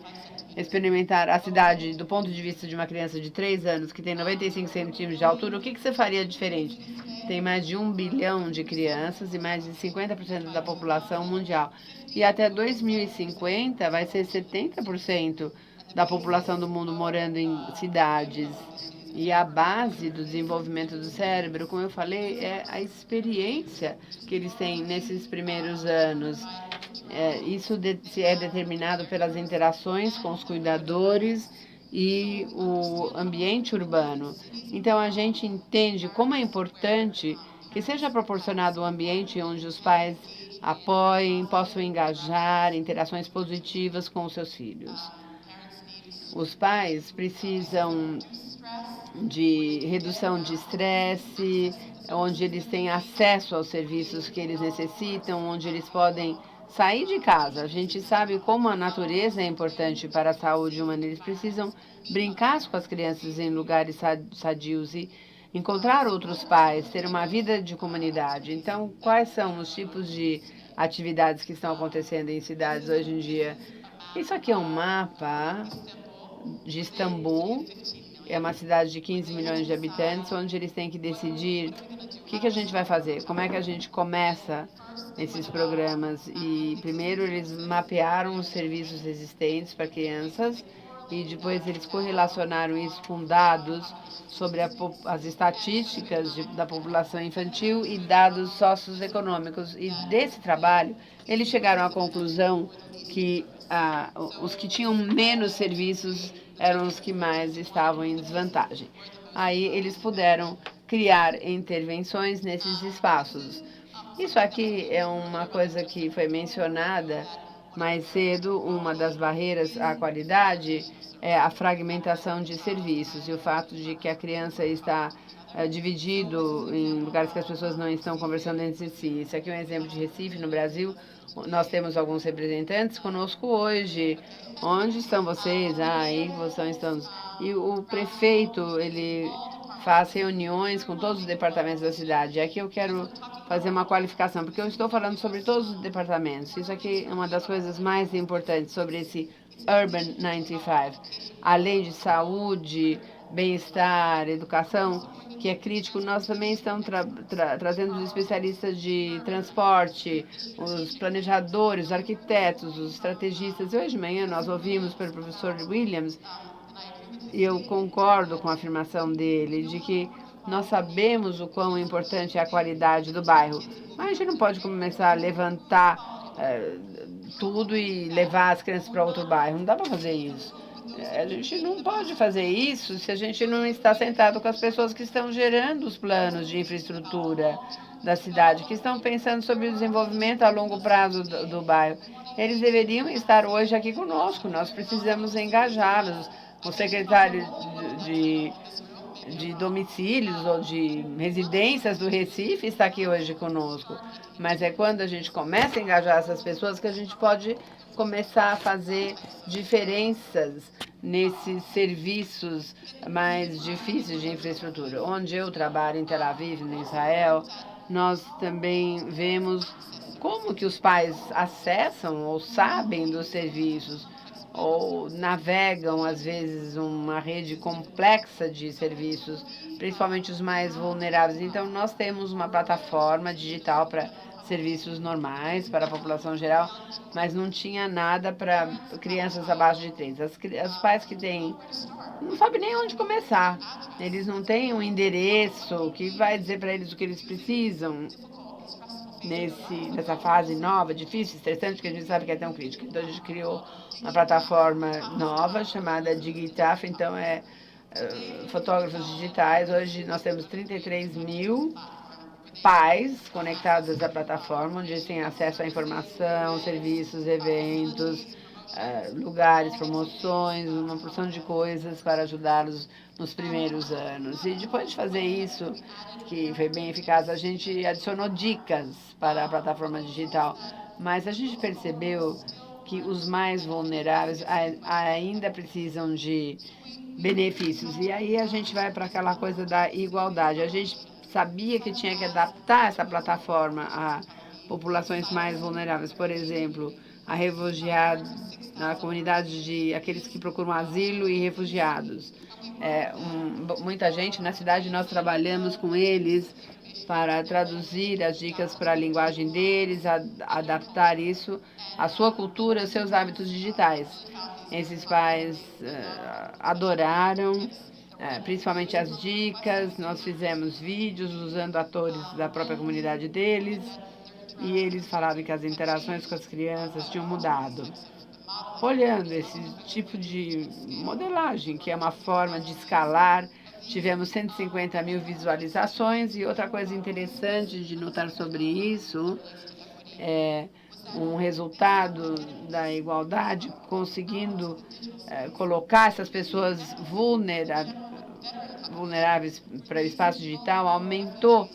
experimentar a cidade do ponto de vista de uma criança de 3 anos que tem 95 centímetros de altura, o que você faria diferente? Tem mais de 1 bilhão de crianças e mais de 50% da população mundial. E até 2050 vai ser 70% da população do mundo morando em cidades. E a base do desenvolvimento do cérebro, como eu falei, é a experiência que eles têm nesses primeiros anos. Isso é determinado pelas interações com os cuidadores e o ambiente urbano. Então, a gente entende como é importante que seja proporcionado um ambiente onde os pais apoiem, possam engajar interações positivas com os seus filhos. Os pais precisam de redução de estresse, onde eles têm acesso aos serviços que eles necessitam, onde eles podem sair de casa. A gente sabe como a natureza é importante para a saúde humana. Eles precisam brincar com as crianças em lugares sadios e encontrar outros pais, ter uma vida de comunidade. Então, quais são os tipos de atividades que estão acontecendo em cidades hoje em dia? Isso aqui é um mapa de Istambul. É uma cidade de 15 milhões de habitantes, onde eles têm que decidir o que a gente vai fazer, como é que a gente começa esses programas. E primeiro eles mapearam os serviços existentes para crianças e depois eles correlacionaram isso com dados sobre as estatísticas da população infantil e dados socioeconômicos. E desse trabalho, eles chegaram à conclusão que os que tinham menos serviços eram os que mais estavam em desvantagem. Aí eles puderam criar intervenções nesses espaços. Isso aqui é uma coisa que foi mencionada mais cedo. Uma das barreiras à qualidade é a fragmentação de serviços e o fato de que a criança está dividido em lugares que as pessoas não estão conversando entre si. Isso aqui é um exemplo de Recife, no Brasil. Nós temos alguns representantes conosco hoje. Onde estão vocês? Aí vocês estão. E o prefeito, ele faz reuniões com todos os departamentos da cidade. Aqui eu quero fazer uma qualificação, porque eu estou falando sobre todos os departamentos. Isso aqui é uma das coisas mais importantes sobre esse Urban 95. Além de saúde, bem-estar, educação, que é crítico, nós também estamos trazendo os especialistas de transporte, os planejadores, os arquitetos, os estrategistas. E hoje de manhã nós ouvimos pelo professor Williams, e eu concordo com a afirmação dele, de que nós sabemos o quão importante é a qualidade do bairro, mas a gente não pode começar a levantar tudo e levar as crianças para outro bairro. Não dá para fazer isso. A gente não pode fazer isso se a gente não está sentado com as pessoas que estão gerando os planos de infraestrutura da cidade, que estão pensando sobre o desenvolvimento a longo prazo do bairro. Eles deveriam estar hoje aqui conosco. Nós precisamos engajá-los. O secretário de domicílios ou de residências do Recife está aqui hoje conosco. Mas é quando a gente começa a engajar essas pessoas que a gente pode começar a fazer diferenças nesses serviços mais difíceis de infraestrutura. Onde eu trabalho, em Tel Aviv, em Israel, nós também vemos como que os pais acessam ou sabem dos serviços, ou navegam, às vezes, uma rede complexa de serviços, principalmente os mais vulneráveis. Então, nós temos uma plataforma digital para serviços normais, para a população geral, mas não tinha nada para crianças abaixo de 3. Os pais que têm, não sabem nem onde começar. Eles não têm um endereço que vai dizer para eles o que eles precisam nessa fase nova, difícil, estressante, que a gente sabe que é tão crítica. Então, a gente criou uma plataforma nova chamada Digitaf. Então, fotógrafos digitais. Hoje nós temos 33 mil pais conectados à plataforma, onde eles têm acesso à informação, serviços, eventos, lugares, promoções, uma porção de coisas para ajudá-los nos primeiros anos. E depois de fazer isso, que foi bem eficaz, a gente adicionou dicas para a plataforma digital. Mas a gente percebeu que os mais vulneráveis ainda precisam de benefícios. E aí a gente vai para aquela coisa da igualdade. A gente sabia que tinha que adaptar essa plataforma a populações mais vulneráveis. Por exemplo, a refugiados, a comunidade de aqueles que procuram asilo e refugiados. Muita gente na cidade, nós trabalhamos com eles para traduzir as dicas para a linguagem deles, adaptar isso à sua cultura, aos seus hábitos digitais. Esses pais adoraram, principalmente as dicas. Nós fizemos vídeos usando atores da própria comunidade deles e eles falaram que as interações com as crianças tinham mudado. Olhando esse tipo de modelagem, que é uma forma de escalar, tivemos 150 mil visualizações. E outra coisa interessante de notar sobre isso é um resultado da igualdade, conseguindo colocar essas pessoas vulneráveis para o espaço digital, aumentou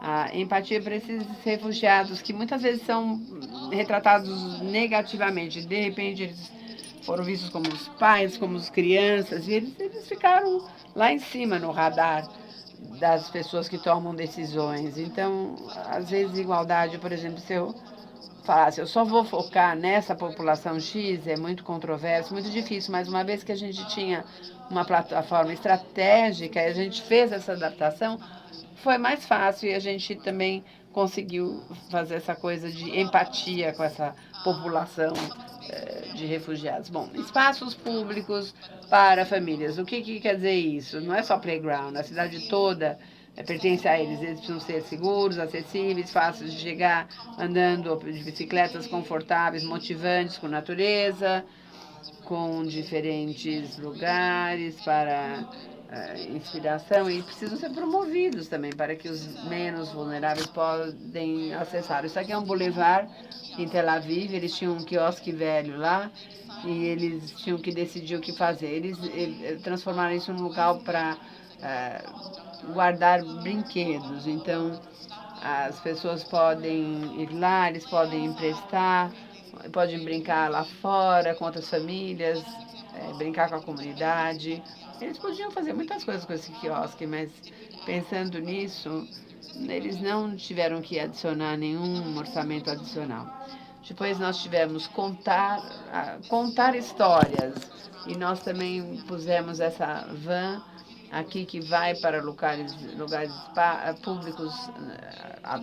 a empatia para esses refugiados, que muitas vezes são retratados negativamente. De repente, eles foram vistos como os pais, como as crianças, e eles ficaram lá em cima no radar das pessoas que tomam decisões. Então, às vezes, igualdade, por exemplo, se eu falasse, eu só vou focar nessa população X, é muito controverso, muito difícil, mas uma vez que a gente tinha uma plataforma estratégica e a gente fez essa adaptação, foi mais fácil e a gente também conseguiu fazer essa coisa de empatia com essa população de refugiados. Bom, espaços públicos para famílias. O que quer dizer isso? Não é só playground, a cidade toda pertence a eles. Eles precisam ser seguros, acessíveis, fáceis de chegar, andando de bicicletas confortáveis, motivantes, com natureza, com diferentes lugares para inspiração, e precisam ser promovidos também para que os menos vulneráveis podem acessar. Isso aqui é um boulevard em Tel Aviv. Eles tinham um quiosque velho lá e eles tinham que decidir o que fazer. Eles transformaram isso num local para guardar brinquedos. Então, as pessoas podem ir lá, eles podem emprestar, podem brincar lá fora com outras famílias, brincar com a comunidade. Eles podiam fazer muitas coisas com esse quiosque, mas pensando nisso, eles não tiveram que adicionar nenhum orçamento adicional. Depois nós tivemos contar histórias, e nós também pusemos essa van aqui que vai para lugares públicos,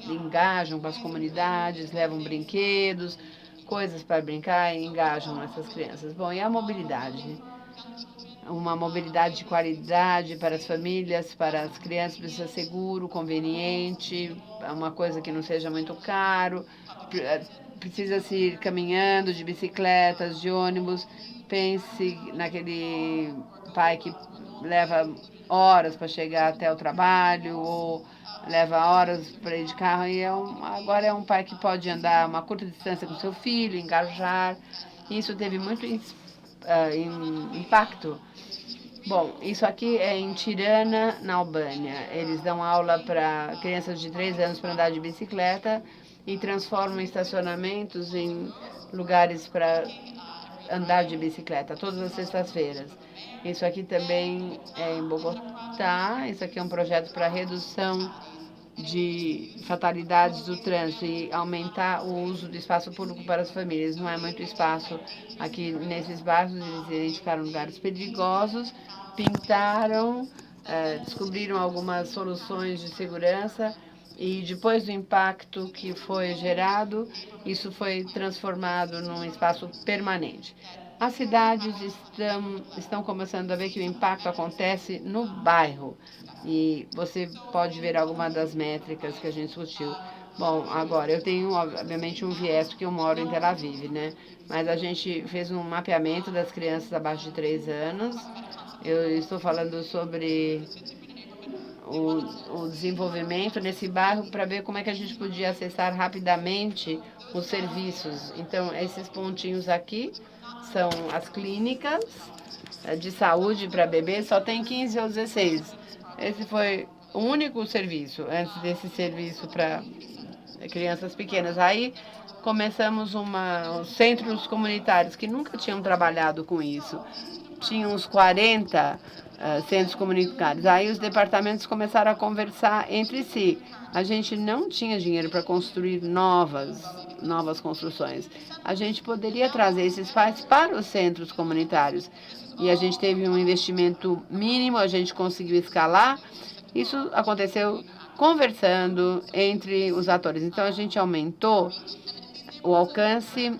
engajam com as comunidades, levam brinquedos, coisas para brincar e engajam essas crianças. Bom, e a mobilidade? Uma mobilidade de qualidade para as famílias, para as crianças, precisa ser seguro, conveniente, uma coisa que não seja muito caro, precisa-se ir caminhando, de bicicletas, de ônibus. Pense naquele pai que leva horas para chegar até o trabalho, ou leva horas para ir de carro, e agora é um pai que pode andar uma curta distância com seu filho, engajar. Isso teve muito impacto. Bom, isso aqui é em Tirana, na Albânia. Eles dão aula para crianças de 3 anos para andar de bicicleta e transformam estacionamentos em lugares para andar de bicicleta, todas as sextas-feiras. Isso aqui também é em Bogotá. Isso aqui é um projeto para redução de fatalidades do trânsito e aumentar o uso do espaço público para as famílias. Não é muito espaço aqui nesses bairros, eles identificaram lugares perigosos, pintaram, descobriram algumas soluções de segurança, e depois do impacto que foi gerado, isso foi transformado num espaço permanente. As cidades estão começando a ver que o impacto acontece no bairro, e você pode ver alguma das métricas que a gente discutiu. Bom, agora, eu tenho, obviamente, um viés, porque eu moro em Tel Aviv, né? Mas a gente fez um mapeamento das crianças abaixo de 3 anos. Eu estou falando sobre o desenvolvimento nesse bairro para ver como é que a gente podia acessar rapidamente os serviços. Então, esses pontinhos aqui são as clínicas de saúde para bebê, só tem 15 ou 16. Esse foi o único serviço, antes desse serviço para crianças pequenas. Aí começamos os centros comunitários, que nunca tinham trabalhado com isso. Tinham uns 40 centros comunitários. Aí os departamentos começaram a conversar entre si. A gente não tinha dinheiro para construir novas construções. A gente poderia trazer esses pais para os centros comunitários. E a gente teve um investimento mínimo, a gente conseguiu escalar. Isso aconteceu conversando entre os atores. Então, a gente aumentou o alcance.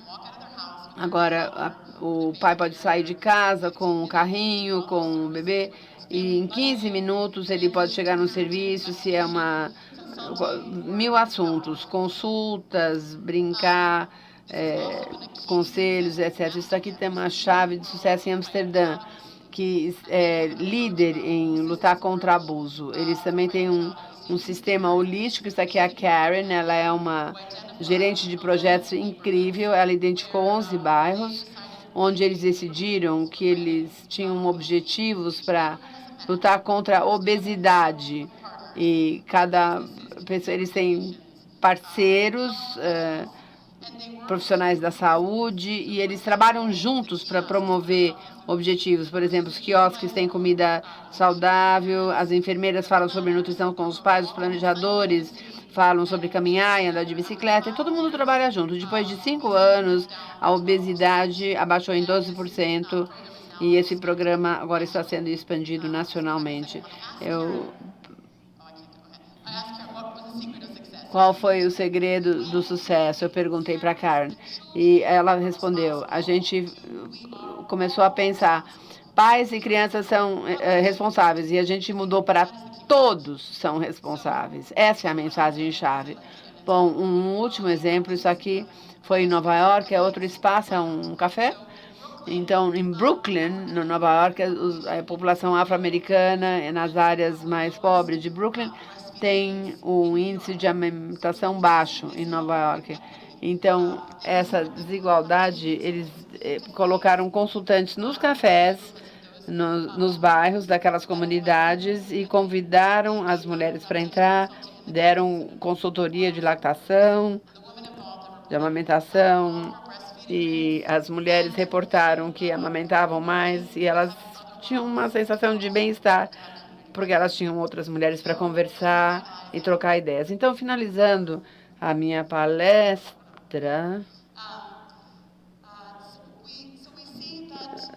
Agora, o pai pode sair de casa com um carrinho, com o bebê, e em 15 minutos ele pode chegar no serviço, se é 1000 assuntos, consultas, brincar, conselhos, etc. Isso aqui tem uma chave de sucesso em Amsterdã, que é líder em lutar contra abuso. Eles também têm um sistema holístico. Isso aqui é a Karen, ela é uma gerente de projetos incrível. Ela identificou 11 bairros, onde eles decidiram que eles tinham objetivos para lutar contra a obesidade. E cada pessoa, eles têm parceiros, profissionais da saúde, e eles trabalham juntos para promover objetivos. Por exemplo, os quiosques têm comida saudável, as enfermeiras falam sobre nutrição com os pais, os planejadores falam sobre caminhar e andar de bicicleta, e todo mundo trabalha junto. Depois de 5 anos, a obesidade abaixou em 12%, e esse programa agora está sendo expandido nacionalmente. Qual foi o segredo do sucesso? Eu perguntei para a Karen. E ela respondeu, a gente começou a pensar, pais e crianças são responsáveis, e a gente mudou para todos são responsáveis. Essa é a mensagem-chave. Bom, um último exemplo, isso aqui foi em Nova York, é outro espaço, é um café. Então, em Brooklyn, no Nova York, a população afro-americana, nas áreas mais pobres de Brooklyn, tem um índice de amamentação baixo em Nova York. Então, essa desigualdade, eles colocaram consultantes nos cafés, nos bairros daquelas comunidades, e convidaram as mulheres para entrar, deram consultoria de lactação, de amamentação, e as mulheres reportaram que amamentavam mais e elas tinham uma sensação de bem-estar, porque elas tinham outras mulheres para conversar e trocar ideias. Então, finalizando a minha palestra,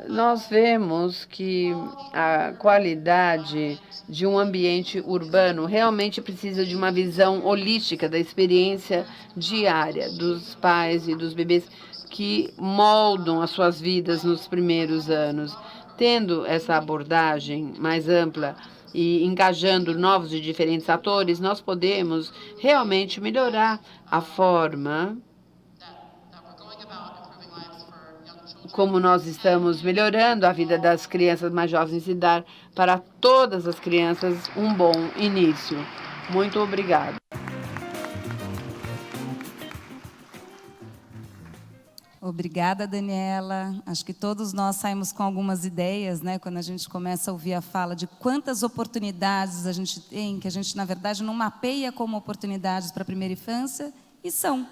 nós vemos que a qualidade de um ambiente urbano realmente precisa de uma visão holística da experiência diária dos pais e dos bebês que moldam as suas vidas nos primeiros anos. Tendo essa abordagem mais ampla e engajando novos e diferentes atores, nós podemos realmente melhorar a forma como nós estamos melhorando a vida das crianças mais jovens e dar para todas as crianças um bom início. Muito obrigada. Obrigada, Daniela. Acho que todos nós saímos com algumas ideias, né? Quando a gente começa a ouvir a fala de quantas oportunidades a gente tem, que a gente, na verdade, não mapeia como oportunidades para a primeira infância, e são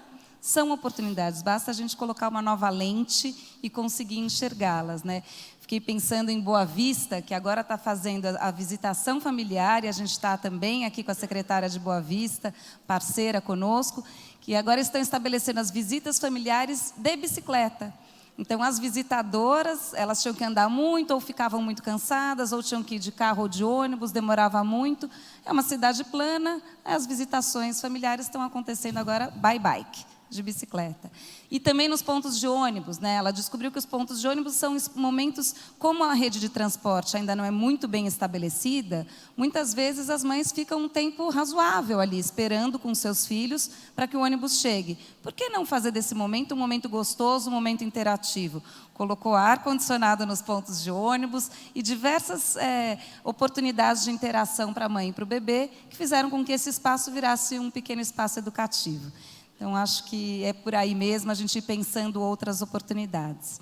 oportunidades. Basta a gente colocar uma nova lente e conseguir enxergá-las, né? Fiquei pensando em Boa Vista, que agora está fazendo a visitação familiar, e a gente está também aqui com a secretária de Boa Vista, parceira conosco, que agora estão estabelecendo as visitas familiares de bicicleta. Então, as visitadoras, elas tinham que andar muito, ou ficavam muito cansadas, ou tinham que ir de carro ou de ônibus, demorava muito. É uma cidade plana, as visitações familiares estão acontecendo agora by bike, de bicicleta. E também nos pontos de ônibus, né? Ela descobriu que os pontos de ônibus são momentos, como a rede de transporte ainda não é muito bem estabelecida, muitas vezes as mães ficam um tempo razoável ali, esperando com seus filhos para que o ônibus chegue. Por que não fazer desse momento um momento gostoso, um momento interativo? Colocou ar-condicionado nos pontos de ônibus e diversas oportunidades de interação para a mãe e para o bebê, que fizeram com que esse espaço virasse um pequeno espaço educativo. Então, acho que é por aí mesmo a gente ir pensando outras oportunidades.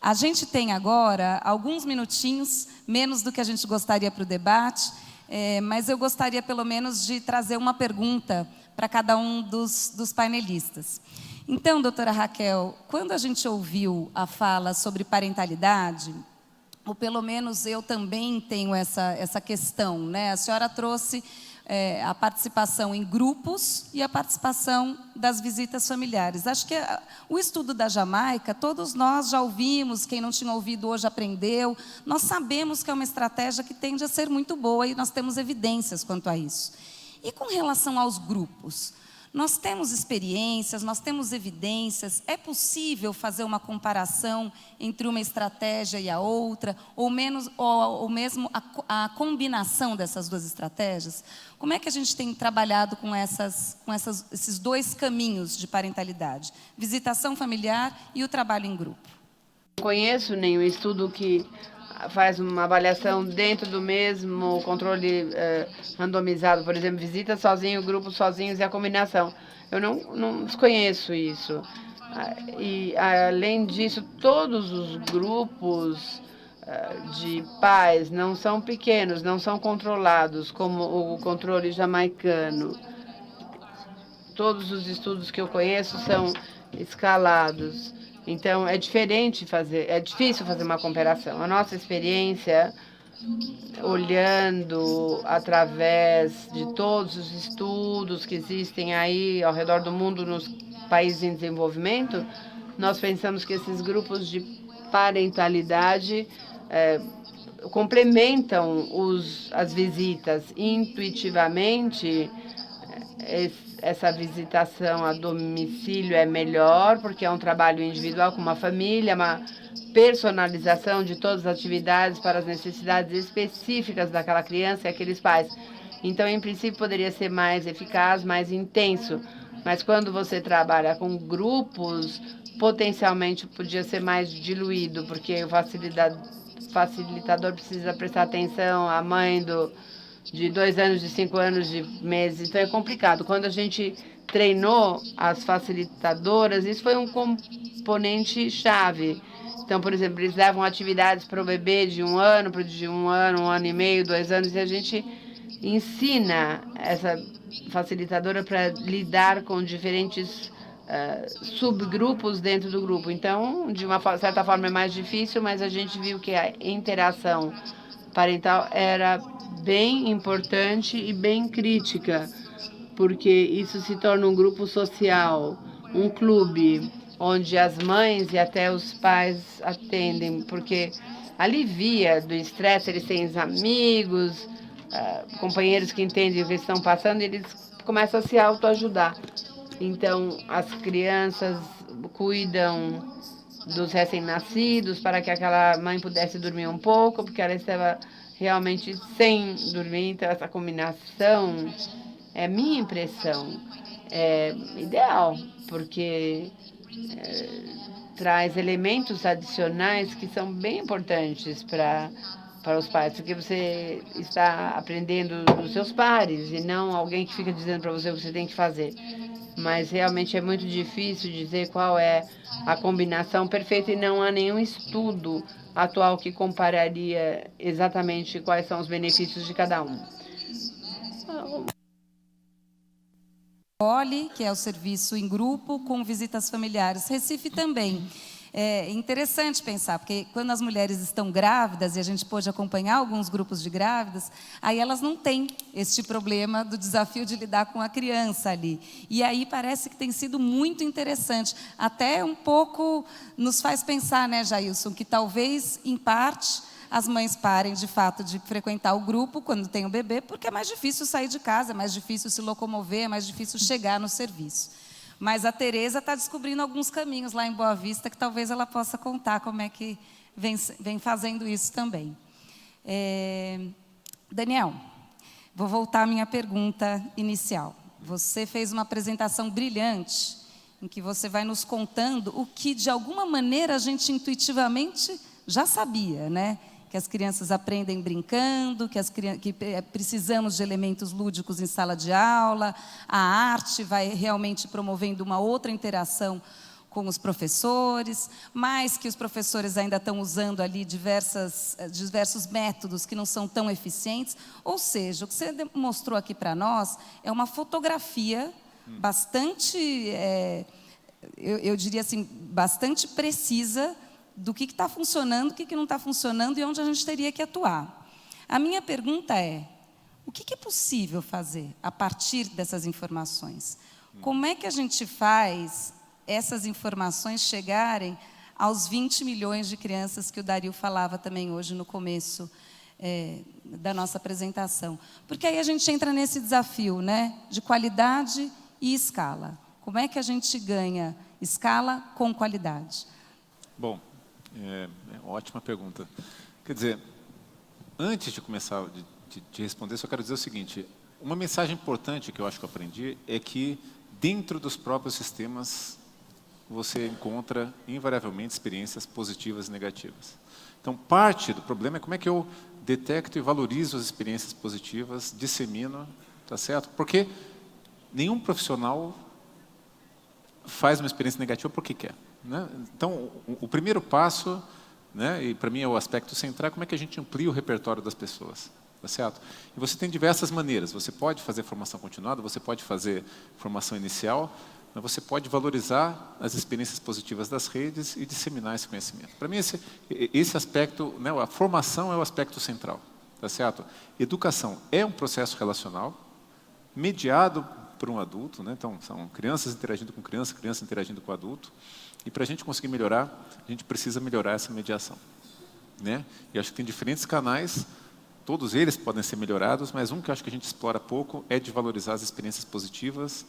A gente tem agora alguns minutinhos, menos do que a gente gostaria para o debate, mas eu gostaria pelo menos de trazer uma pergunta para cada um dos painelistas. Então, doutora Raquel, quando a gente ouviu a fala sobre parentalidade, ou pelo menos eu também tenho essa questão, né? A senhora trouxe a participação em grupos e a participação das visitas familiares. Acho que o estudo da Jamaica, todos nós já ouvimos, quem não tinha ouvido hoje aprendeu. Nós sabemos que é uma estratégia que tende a ser muito boa e nós temos evidências quanto a isso. E com relação aos grupos? Nós temos experiências, nós temos evidências. É possível fazer uma comparação entre uma estratégia e a outra, ou mesmo a combinação dessas duas estratégias? Como é que a gente tem trabalhado com esses dois caminhos de parentalidade? Visitação familiar e o trabalho em grupo. Não conheço nenhum estudo que faz uma avaliação dentro do mesmo controle randomizado, por exemplo, visita sozinho, grupos sozinhos e a combinação. Eu não desconheço isso. E, além disso, todos os grupos de pais não são pequenos, não são controlados, como o controle jamaicano. Todos os estudos que eu conheço são escalados. Então, é difícil fazer uma comparação. A nossa experiência, olhando através de todos os estudos que existem aí ao redor do mundo nos países em desenvolvimento, nós pensamos que esses grupos de parentalidade complementam as visitas intuitivamente. Essa visitação a domicílio é melhor, porque é um trabalho individual com uma família, uma personalização de todas as atividades para as necessidades específicas daquela criança e aqueles pais. Então, em princípio, poderia ser mais eficaz, mais intenso. Mas quando você trabalha com grupos, potencialmente podia ser mais diluído, porque o facilitador precisa prestar atenção à mãe de 2 anos, de 5 anos, de meses. Então, é complicado. Quando a gente treinou as facilitadoras, isso foi um componente chave. Então, por exemplo, eles levam atividades para o bebê de 1 ano, de 1 ano e meio, 2 anos, e a gente ensina essa facilitadora para lidar com diferentes subgrupos dentro do grupo. Então, de uma certa forma é mais difícil, mas a gente viu que a interação parental era bem importante e bem crítica, porque isso se torna um grupo social, um clube, onde as mães e até os pais atendem, porque alivia do estresse, eles têm amigos, companheiros que entendem o que estão passando, e eles começam a se autoajudar. Então, as crianças cuidam dos recém-nascidos para que aquela mãe pudesse dormir um pouco, porque ela estava realmente sem dormir. Então, essa combinação, é minha impressão, é ideal, porque traz elementos adicionais que são bem importantes para os pais, porque você está aprendendo dos seus pares e não alguém que fica dizendo para você o que você tem que fazer. Mas realmente é muito difícil dizer qual é a combinação perfeita e não há nenhum estudo atual que compararia exatamente quais são os benefícios de cada um. Que é o serviço em grupo com visitas familiares. Recife também. É interessante pensar, porque quando as mulheres estão grávidas, e a gente pôde acompanhar alguns grupos de grávidas, aí elas não têm este problema do desafio de lidar com a criança ali. E aí parece que tem sido muito interessante. Até um pouco nos faz pensar, né, Jailson, que talvez, em parte, as mães parem, de fato, de frequentar o grupo quando tem o bebê, porque é mais difícil sair de casa, é mais difícil se locomover, é mais difícil chegar no serviço. Mas a Tereza está descobrindo alguns caminhos lá em Boa Vista que talvez ela possa contar como é que vem fazendo isso também. Daniel, vou voltar à minha pergunta inicial. Você fez uma apresentação brilhante em que você vai nos contando o que, de alguma maneira, a gente intuitivamente já sabia, né? Que as crianças aprendem brincando, que precisamos de elementos lúdicos em sala de aula, a arte vai realmente promovendo uma outra interação com os professores, mas que os professores ainda estão usando ali diversos métodos que não são tão eficientes. Ou seja, o que você mostrou aqui para nós é uma fotografia bastante, eu diria assim, bastante precisa do que está funcionando, o que não está funcionando e onde a gente teria que atuar. A minha pergunta é, o que é possível fazer a partir dessas informações? Como é que a gente faz essas informações chegarem aos 20 milhões de crianças que o Dario falava também hoje no começo da nossa apresentação? Porque aí a gente entra nesse desafio, né, de qualidade e escala. Como é que a gente ganha escala com qualidade? Bom, ótima pergunta. Quer dizer, antes de começar de responder, só quero dizer o seguinte, uma mensagem importante que eu acho que eu aprendi é que dentro dos próprios sistemas você encontra invariavelmente experiências positivas e negativas. Então, parte do problema é como é que eu detecto e valorizo as experiências positivas, dissemino, tá certo? Porque nenhum profissional faz uma experiência negativa porque quer, né? Então, o primeiro passo, né, e para mim é o aspecto central, é como é que a gente amplia o repertório das pessoas, tá certo? E você tem diversas maneiras. Você pode fazer formação continuada, você pode fazer formação inicial, mas você pode valorizar as experiências positivas das redes e disseminar esse conhecimento. Para mim, esse aspecto, né, a formação é o aspecto central, tá certo? Educação é um processo relacional, mediado por um adulto, né? Então, são crianças interagindo com criança, criança interagindo com adulto, e para a gente conseguir melhorar, a gente precisa melhorar essa mediação, né? E acho que tem diferentes canais, todos eles podem ser melhorados, mas um que eu acho que a gente explora pouco é de valorizar as experiências positivas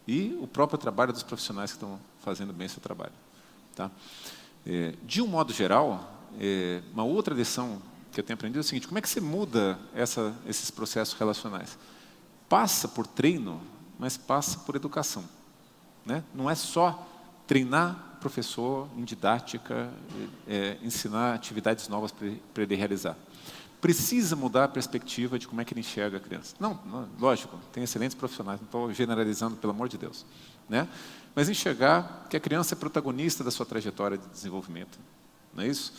e o próprio trabalho dos profissionais que estão fazendo bem o seu trabalho, tá? De um modo geral, uma outra lição que eu tenho aprendido é o seguinte, como é que você muda esses processos relacionais? Passa por treino, mas passa por educação, né? Não é só treinar professor em didática, ensinar atividades novas para ele realizar. Precisa mudar a perspectiva de como é que ele enxerga a criança. Não, lógico, tem excelentes profissionais, não estou generalizando, pelo amor de Deus, né? Mas enxergar que a criança é protagonista da sua trajetória de desenvolvimento, não é isso?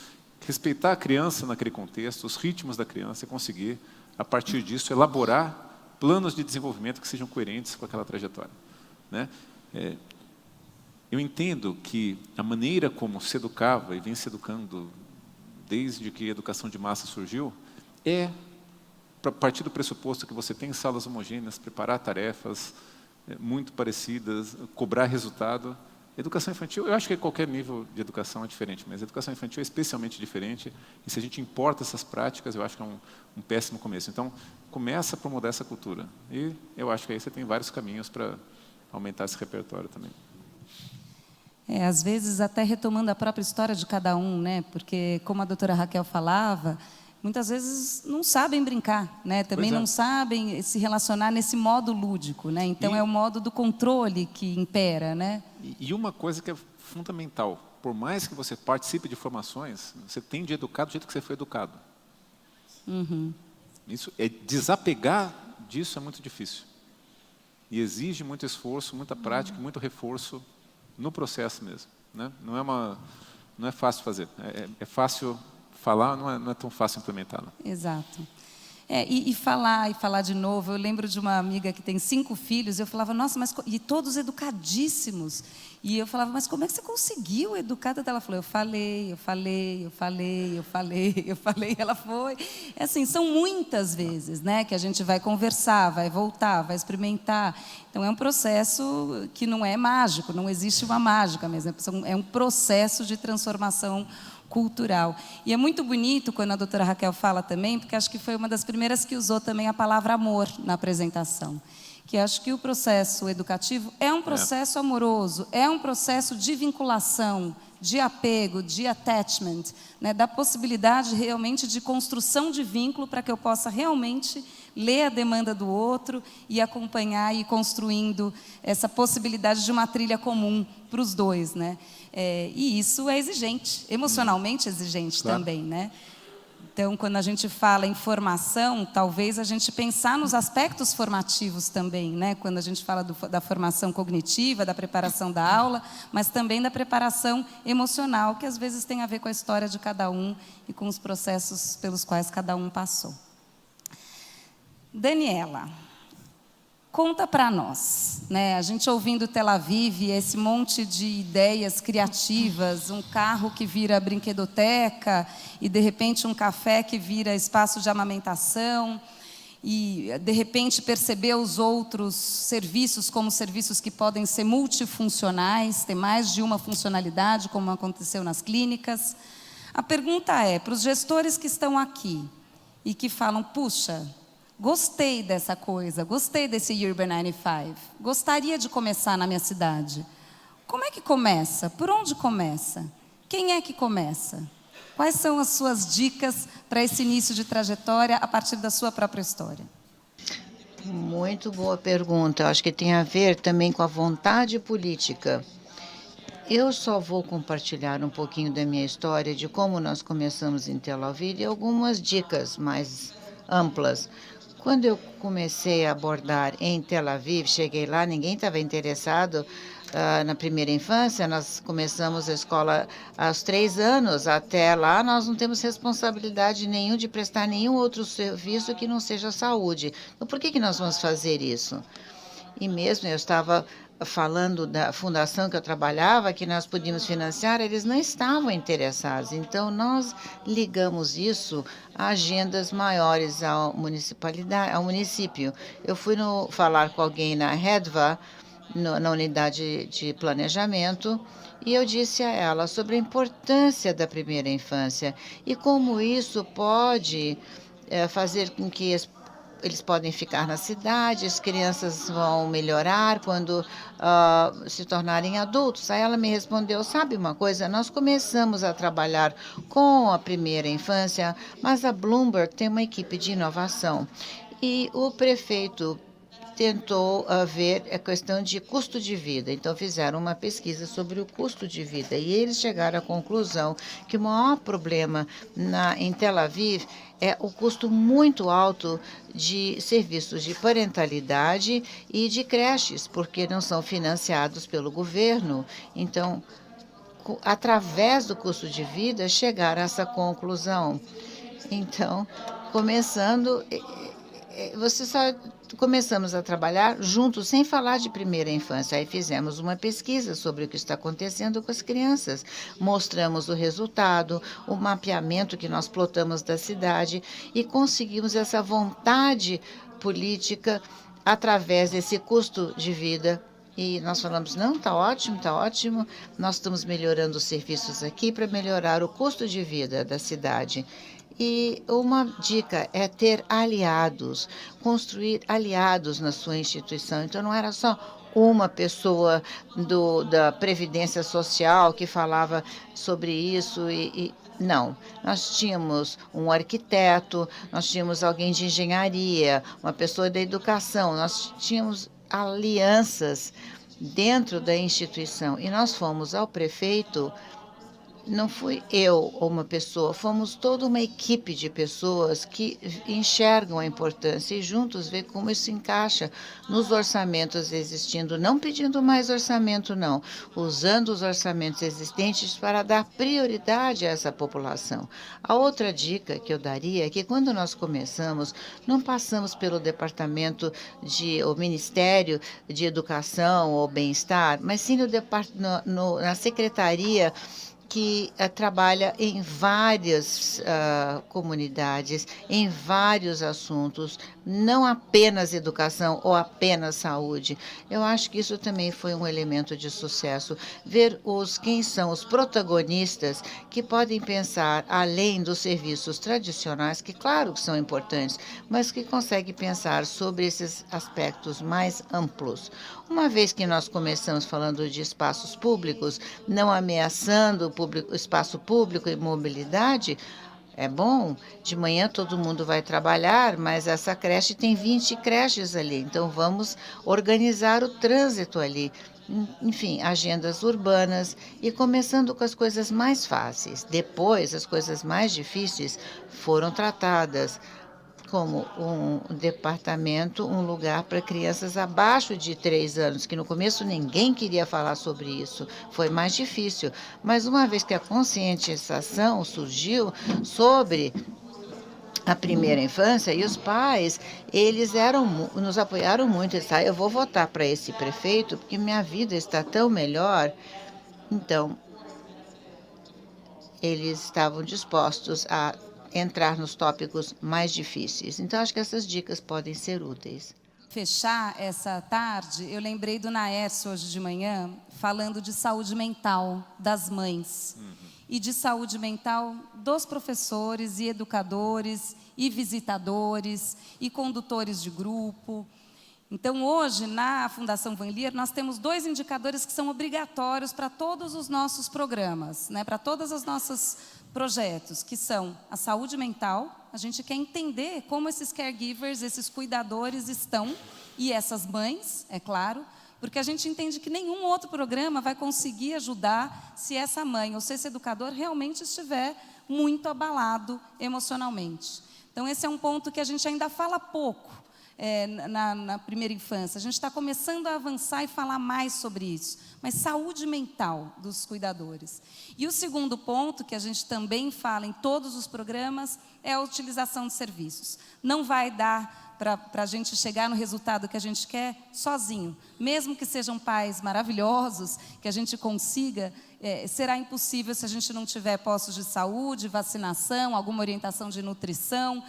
Respeitar a criança naquele contexto, os ritmos da criança e conseguir, a partir disso, elaborar planos de desenvolvimento que sejam coerentes com aquela trajetória, né? Eu entendo que a maneira como se educava e vem se educando desde que a educação de massa surgiu, a partir do pressuposto que você tem salas homogêneas, preparar tarefas muito parecidas, cobrar resultado. Educação infantil, eu acho que qualquer nível de educação é diferente, mas a educação infantil é especialmente diferente, e se a gente importa essas práticas, eu acho que é um péssimo começo. Então, começa por mudar essa cultura. E eu acho que aí você tem vários caminhos para aumentar esse repertório também. Às vezes, até retomando a própria história de cada um, né? Porque, como a doutora Raquel falava, muitas vezes não sabem brincar, né? Também não sabem se relacionar nesse modo lúdico, né? Então, é o modo do controle que impera, né? E uma coisa que é fundamental, por mais que você participe de formações, você tem de educar do jeito que você foi educado. Isso desapegar disso é muito difícil. E exige muito esforço, muita prática, muito reforço no processo mesmo, né? Não é fácil fazer. É fácil falar, não é tão fácil implementar, não. Exato. E falar de novo. Eu lembro de uma amiga que tem 5 filhos, eu falava, nossa, mas e todos educadíssimos. E eu falava, mas como é que você conseguiu educar? Ela falou, eu falei. Ela foi. Assim, são muitas vezes, né, que a gente vai conversar, vai voltar, vai experimentar. Então, é um processo que não é mágico, não existe uma mágica mesmo. É um processo de transformação cultural. E é muito bonito quando a doutora Raquel fala também, porque acho que foi uma das primeiras que usou também a palavra amor na apresentação. Que acho que o processo educativo é um processo amoroso, é um processo de vinculação, de apego, de attachment, né, da possibilidade realmente de construção de vínculo para que eu possa realmente ler a demanda do outro e acompanhar e ir construindo essa possibilidade de uma trilha comum para os dois, né? E isso é exigente, emocionalmente exigente também, né? Então, quando a gente fala em formação, talvez a gente pensar nos aspectos formativos também, né? Quando a gente fala da formação cognitiva, da preparação da aula, mas também da preparação emocional, que às vezes tem a ver com a história de cada um e com os processos pelos quais cada um passou. Daniela, conta para nós, né? A gente ouvindo Tel Aviv, esse monte de ideias criativas, um carro que vira brinquedoteca e, de repente, um café que vira espaço de amamentação e, de repente, perceber os outros serviços como serviços que podem ser multifuncionais, ter mais de uma funcionalidade, como aconteceu nas clínicas. A pergunta é, para os gestores que estão aqui e que falam, puxa, gostei dessa coisa, gostei desse Urban 95, gostaria de começar na minha cidade. Como é que começa? Por onde começa? Quem é que começa? Quais são as suas dicas para esse início de trajetória a partir da sua própria história? Muito boa pergunta. Eu acho que tem a ver também com a vontade política. Eu só vou compartilhar um pouquinho da minha história, de como nós começamos em Tel Aviv e algumas dicas mais amplas. Quando eu comecei a abordar em Tel Aviv, cheguei lá, ninguém estava interessado na primeira infância. Nós começamos a escola aos 3 anos. Até lá, nós não temos responsabilidade nenhuma de prestar nenhum outro serviço que não seja saúde. Então, por que nós vamos fazer isso? E mesmo eu estava falando da fundação que eu trabalhava, que nós podíamos financiar, eles não estavam interessados. Então, nós ligamos isso a agendas maiores ao município. Eu fui falar com alguém na Redva, na unidade de planejamento, e eu disse a ela sobre a importância da primeira infância e como isso pode fazer com que eles podem ficar na cidade, as crianças vão melhorar quando se tornarem adultos. Aí ela me respondeu, sabe uma coisa, nós começamos a trabalhar com a primeira infância, mas a Bloomberg tem uma equipe de inovação. E o prefeito tentou ver a questão de custo de vida. Então, fizeram uma pesquisa sobre o custo de vida. E eles chegaram à conclusão que o maior problema em Tel Aviv é o custo muito alto de serviços de parentalidade e de creches, porque não são financiados pelo governo. Então, através do custo de vida, chegaram a essa conclusão. Então, começamos a trabalhar juntos, sem falar de primeira infância. Aí fizemos uma pesquisa sobre o que está acontecendo com as crianças. Mostramos o resultado, o mapeamento que nós plotamos da cidade e conseguimos essa vontade política através desse custo de vida. E nós falamos, não, está ótimo, nós estamos melhorando os serviços aqui para melhorar o custo de vida da cidade. E uma dica é ter aliados, construir aliados na sua instituição. Então, não era só uma pessoa da Previdência Social que falava sobre isso não, nós tínhamos um arquiteto, nós tínhamos alguém de engenharia, uma pessoa da educação, nós tínhamos alianças dentro da instituição. E nós fomos ao prefeito. Não fui eu ou uma pessoa, fomos toda uma equipe de pessoas que enxergam a importância e juntos ver como isso se encaixa nos orçamentos existindo, não pedindo mais orçamento, não, usando os orçamentos existentes para dar prioridade a essa população. A outra dica que eu daria é que quando nós começamos, não passamos pelo ou Ministério de Educação ou Bem-Estar, mas sim na Secretaria que trabalha em várias comunidades, em vários assuntos, não apenas educação ou apenas saúde. Eu acho que isso também foi um elemento de sucesso, ver quem são os protagonistas que podem pensar além dos serviços tradicionais, que claro que são importantes, mas que conseguem pensar sobre esses aspectos mais amplos. Uma vez que nós começamos falando de espaços públicos, não ameaçando o espaço público e mobilidade, é bom, de manhã todo mundo vai trabalhar, mas essa creche tem 20 creches ali, então vamos organizar o trânsito ali. enfim, agendas urbanas e começando com as coisas mais fáceis. Depois, as coisas mais difíceis foram tratadas, como um departamento, um lugar para crianças abaixo de 3 anos, que no começo ninguém queria falar sobre isso, foi mais difícil. Mas uma vez que a conscientização surgiu sobre a primeira infância, e os pais, eles nos apoiaram muito, eles disseram, eu vou votar para esse prefeito porque minha vida está tão melhor. Então, eles estavam dispostos a entrar nos tópicos mais difíceis. Então, acho que essas dicas podem ser úteis. Fechar essa tarde, eu lembrei do Naércio hoje de manhã, falando de saúde mental das mães. E de saúde mental dos professores e educadores e visitadores e condutores de grupo. Então, hoje, na Fundação Van Leer, nós temos 2 indicadores que são obrigatórios para todos os nossos programas, né, para todos os nossos projetos, que são a saúde mental. A gente quer entender como esses caregivers, esses cuidadores estão, e essas mães, é claro, porque a gente entende que nenhum outro programa vai conseguir ajudar se essa mãe ou se esse educador realmente estiver muito abalado emocionalmente. Então, esse é um ponto que a gente ainda fala pouco. Na primeira infância. A gente está começando a avançar e falar mais sobre isso. Mas saúde mental dos cuidadores. E o segundo ponto, que a gente também fala em todos os programas, é a utilização de serviços. Não vai dar para a gente chegar no resultado que a gente quer sozinho. Mesmo que sejam pais maravilhosos, que a gente consiga, será impossível se a gente não tiver postos de saúde, vacinação, alguma orientação de nutrição,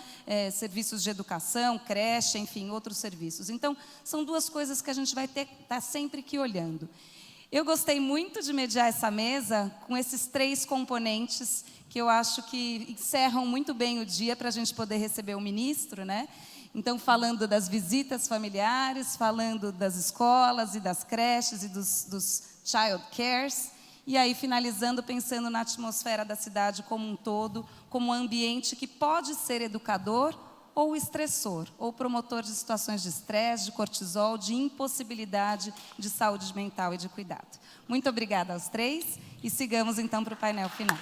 serviços de educação, creche, enfim, outros serviços. Então, são 2 coisas que a gente vai ter que estar sempre que olhando. Eu gostei muito de mediar essa mesa com esses 3 componentes que eu acho que encerram muito bem o dia para a gente poder receber o ministro, né? Então, falando das visitas familiares, falando das escolas e das creches e dos child cares, e aí finalizando pensando na atmosfera da cidade como um todo, como um ambiente que pode ser educador ou estressor, ou promotor de situações de estresse, de cortisol, de impossibilidade de saúde mental e de cuidado. Muito obrigada aos 3 e sigamos então para o painel final.